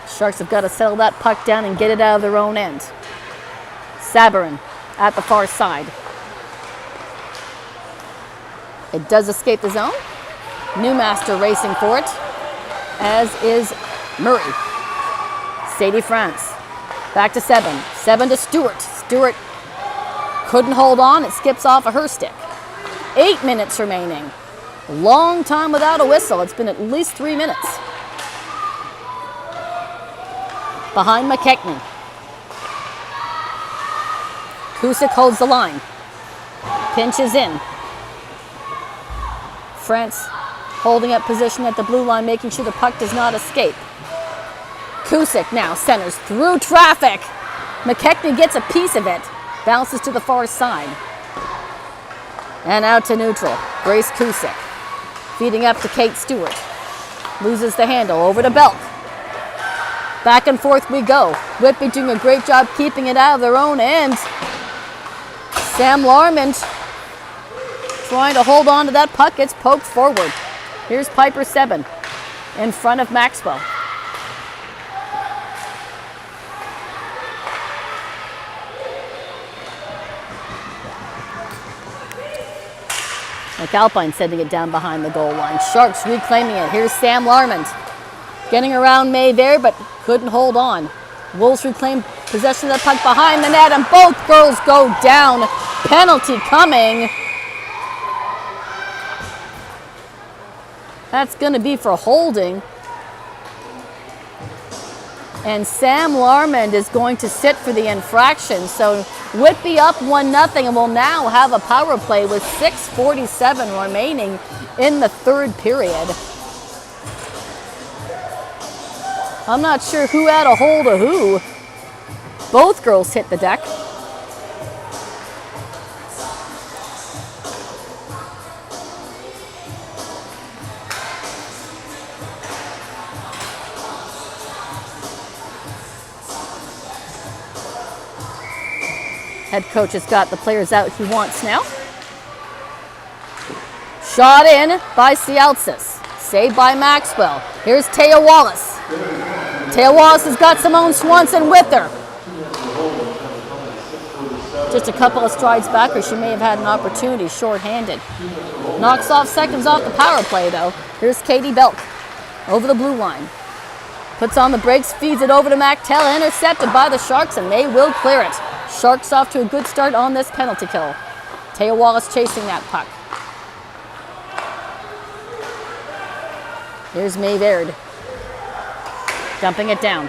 Sharks have got to settle that puck down and get it out of their own end. Sabarin at the far side. It does escape the zone. Newmaster racing for it, as is Murray. Sadie France. Back to 7. 7 to Stewart. Stewart couldn't hold on. It skips off of her stick. 8 minutes remaining. Long time without a whistle. It's been at least 3 minutes. Behind McKechnie. Cusick holds the line. Pinches in. France holding up position at the blue line, making sure the puck does not escape. Cusick now centers through traffic. McKechnie gets a piece of it. Bounces to the far side. And out to neutral. Grace Cusick. Feeding up to Kate Stewart. Loses the handle. Over to Belk. Back and forth we go. Whitby doing a great job keeping it out of their own end. Sam Larmond trying to hold on to that puck. It's poked forward. Here's Piper 7 in front of Maxwell. McAlpine sending it down behind the goal line. Sharks reclaiming it. Here's Sam Larmond. Getting around May there, but couldn't hold on. Wolves reclaim possession of the puck behind the net, and both girls go down. Penalty coming. That's going to be for holding. And Sam Larmond is going to sit for the infraction. So Whitby up 1-0 and will now have a power play with 6:47 remaining in the third period. I'm not sure who had a hold of who. Both girls hit the deck. Head coach has got the players out he wants now. Shot in by Cialsis. Saved by Maxwell. Here's Taya Wallace. Taya Wallace has got Simone Swanson with her. Just a couple of strides back, or she may have had an opportunity shorthanded. Knocks off seconds off the power play, though. Here's Katie Belk over the blue line. Puts on the brakes, feeds it over to MacTell, intercepted by the Sharks, and they will clear it. Sharks off to a good start on this penalty kill. Taya Wallace chasing that puck. Here's Mae Baird. Dumping it down.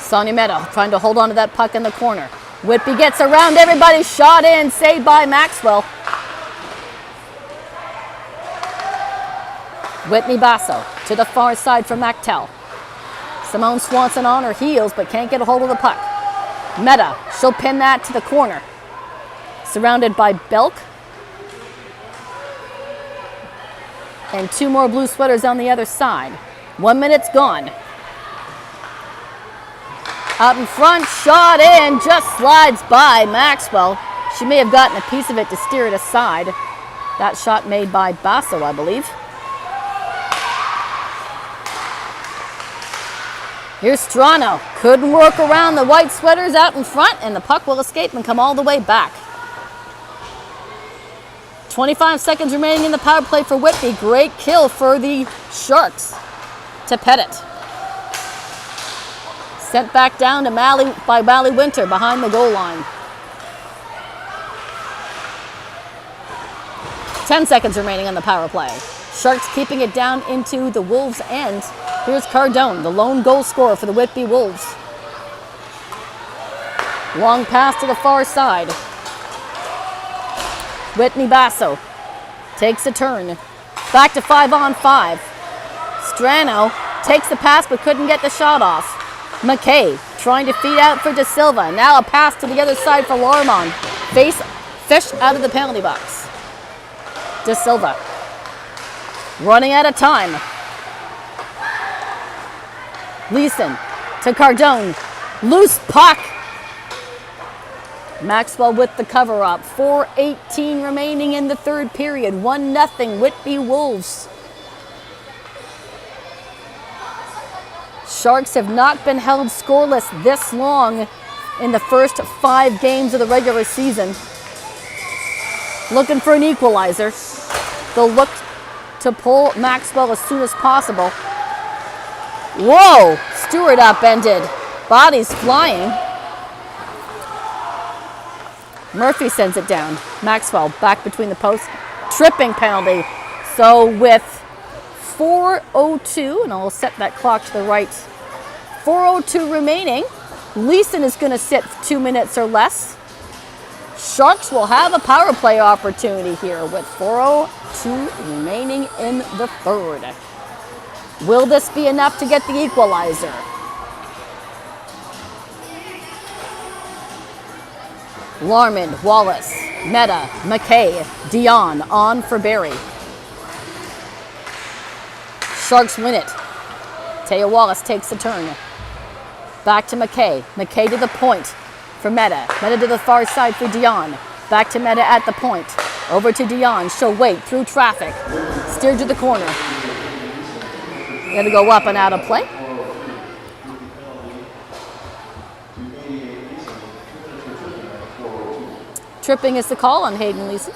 Sonia Meadow trying to hold on to that puck in the corner. Whitby gets around everybody. Shot in. Saved by Maxwell. Whitney Basso to the far side for MacTell. Simone Swanson on her heels, but can't get a hold of the puck. Meta, she'll pin that to the corner. Surrounded by Belk. And two more blue sweaters on the other side. 1 minute's gone. Out in front, shot in, just slides by Maxwell. She may have gotten a piece of it to steer it aside. That shot made by Basso, I believe. Here's Strano. Couldn't work around the white sweaters out in front, and the puck will escape and come all the way back. 25 seconds remaining in the power play for Whitby. Great kill for the Sharks to Pettit. Sent back down to by Mally Winter behind the goal line. 10 seconds remaining on the power play. Sharks keeping it down into the Wolves' end. Here's Cardone, the lone goal scorer for the Whitby Wolves. Long pass to the far side. Whitney Basso takes a turn. Back to 5-on-5. Strano takes the pass but couldn't get the shot off. McKay trying to feed out for De Silva. Now a pass to the other side for Larmond. Fish out of the penalty box. De Silva running out of time. Leeson to Cardone. Loose puck. Maxwell with the cover up. 4:18 remaining in the third period. 1-0 Whitby Wolves. Sharks have not been held scoreless this long in the first 5 games of the regular season. Looking for an equalizer. They'll look to pull Maxwell as soon as possible. Whoa! Stewart upended. Bodies flying. Murphy sends it down. Maxwell back between the posts. Tripping penalty. So with 4:02, and I'll set that clock to the right. 4:02 remaining. Leeson is going to sit 2 minutes or less. Sharks will have a power play opportunity here with 4:02 remaining in the third. Will this be enough to get the equalizer? Larmond, Wallace, Meta, McKay, Dion on for Barrie. Sharks win it. Taya Wallace takes the turn. Back to McKay. McKay to the point for Meta. Meta to the far side for Dion. Back to Meta at the point. Over to Dion. She'll wait through traffic. Steered to the corner. Got to go up and out of play. Tripping is the call on Hayden Leeson.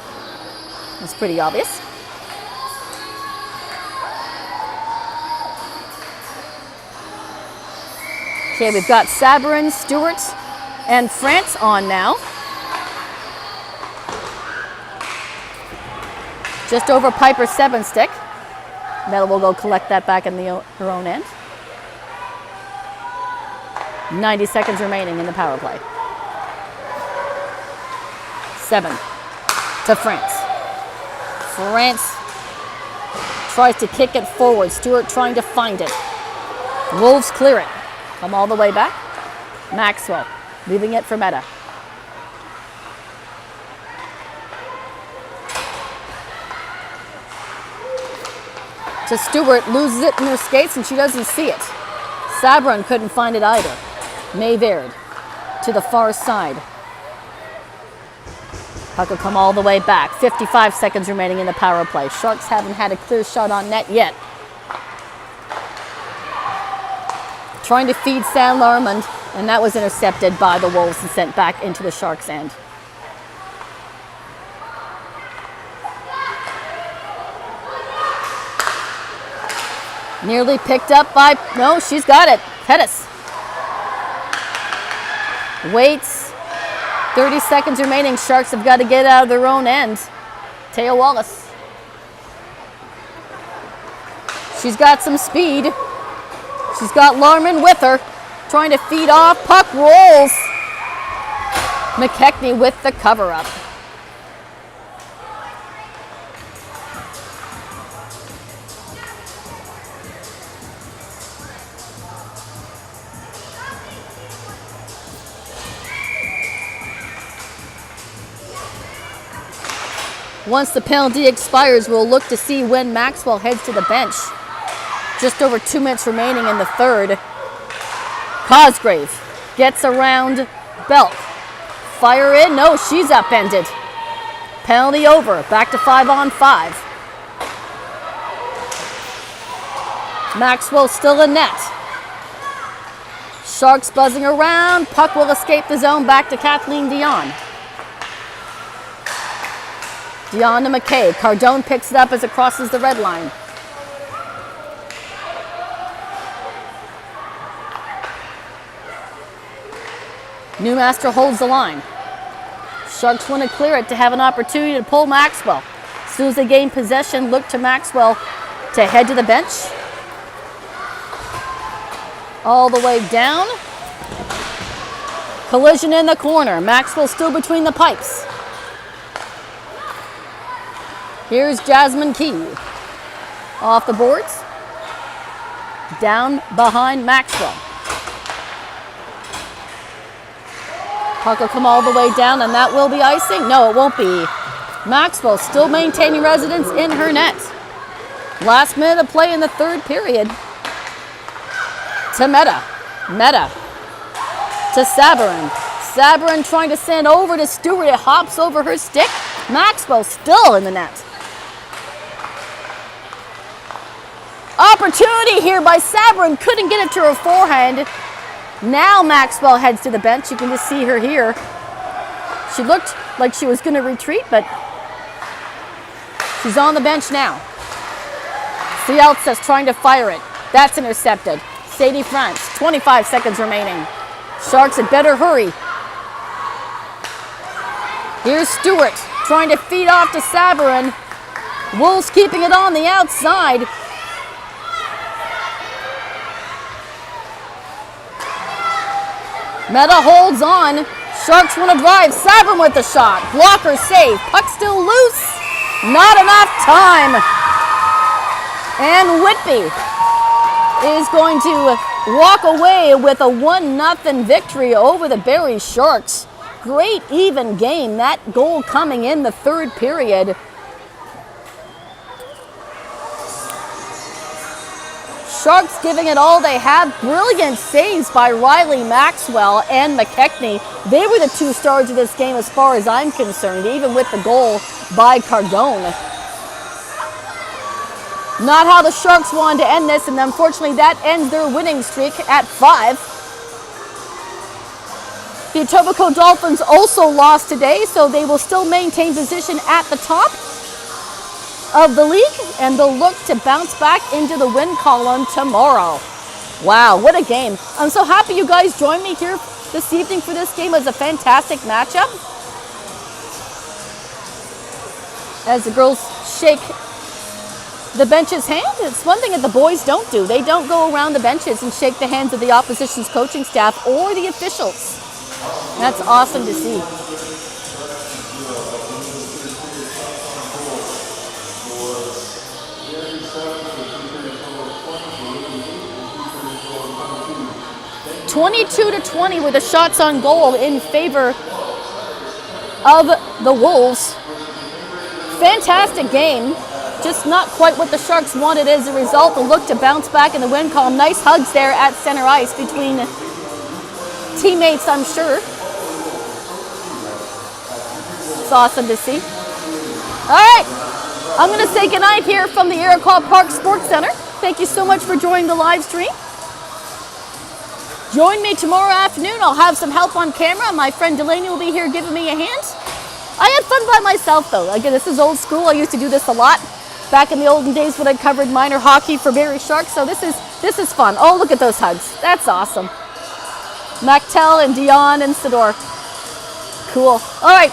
That's pretty obvious. Okay, we've got Sabourin, Stewart, and France on now. Just over Piper's 7-stick. Meta will go collect that back in her own end. 90 seconds remaining in the power play. 7 to France. France tries to kick it forward. Stewart trying to find it. Wolves clear it. Come all the way back. Maxwell leaving it for Meta. To Stewart, loses it in her skates and she doesn't see it. Sabourin couldn't find it either. Mayverd to the far side. Puck will come all the way back. 55 seconds remaining in the power play. Sharks haven't had a clear shot on net yet. Trying to feed San Larmond, and that was intercepted by the Wolves and sent back into the Sharks' end. Nearly picked up by, no, she's got it. Pettis. Waits. 30 seconds remaining. Sharks have got to get out of their own end. Taya Wallace. She's got some speed. She's got Larman with her. Trying to feed off. Puck rolls. McKechnie with the cover-up. Once the penalty expires, we'll look to see when Maxwell heads to the bench. Just over 2 minutes remaining in the third. Cosgrave gets around Belk. Fire in. No, she's upended. Penalty over. Back to 5-on-5. Maxwell still in net. Sharks buzzing around. Puck will escape the zone. Back to Kathleen Dion. Dion to McKay. Cardone picks it up as it crosses the red line. Newmaster holds the line. Sharks want to clear it to have an opportunity to pull Maxwell. As soon as they gain possession, look to Maxwell to head to the bench. All the way down. Collision in the corner. Maxwell still between the pipes. Here's Jasmine Key. Off the boards. Down behind Maxwell. Puck will come all the way down, and that will be icing. No, it won't be. Maxwell still maintaining residence in her net. Last minute of play in the third period. To Meta. Meta. To Sabarin. Sabarin trying to send over to Stewart. It hops over her stick. Maxwell still in the net. Opportunity here by Sabarin. Couldn't get it to her forehand. Now Maxwell heads to the bench. You can just see her here. She looked like she was going to retreat, but she's on the bench now. Cielza's trying to fire it. That's intercepted. Sadie France, 25 seconds remaining. Sharks had better hurry. Here's Stewart trying to feed off to Sabarin. Wolves keeping it on the outside. Meta holds on. Sharks want to drive. Sabarin with the shot. Blocker safe. Puck still loose. Not enough time. And Whitby is going to walk away with a 1-0 victory over the Barrie Sharks. Great even game. That goal coming in the third period. Sharks giving it all they have. Brilliant saves by Riley Maxwell and McKechnie. They were the two stars of this game as far as I'm concerned, even with the goal by Cardone. Not how the Sharks wanted to end this, and unfortunately that ends their winning streak at 5. The Etobicoke Dolphins also lost today, so they will still maintain position at the top of the league, and they'll look to bounce back into the win column tomorrow. Wow, what a game. I'm so happy you guys joined me here this evening for this game. It was a fantastic matchup. As the girls shake the bench's hand, it's one thing that the boys don't do. They don't go around the benches and shake the hands of the opposition's coaching staff or the officials. That's awesome to see. (22-20) were the shots on goal in favor of the Wolves. Fantastic game. Just not quite what the Sharks wanted as a result. A look to bounce back in the win column. Nice hugs there at center ice between teammates, I'm sure. It's awesome to see. All right, I'm going to say goodnight here from the Iroquois Park Sports Center. Thank you so much for joining the live stream. Join me tomorrow afternoon. I'll have some help on camera. My friend Delaney will be here giving me a hand. I had fun by myself though. Again, this is old school. I used to do this a lot back in the olden days when I covered minor hockey for Barrie Sharks. So this is fun. Oh, look at those hugs. That's awesome. Mactel and Dion and Sador. Cool. All right.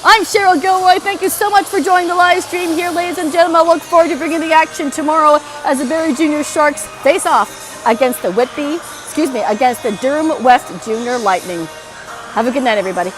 I'm Cheryl Gilroy. Thank you so much for joining the live stream here, ladies and gentlemen. I look forward to bringing the action tomorrow as the Barrie Junior Sharks face off against the Durham West Junior Lightning. Have a good night, everybody.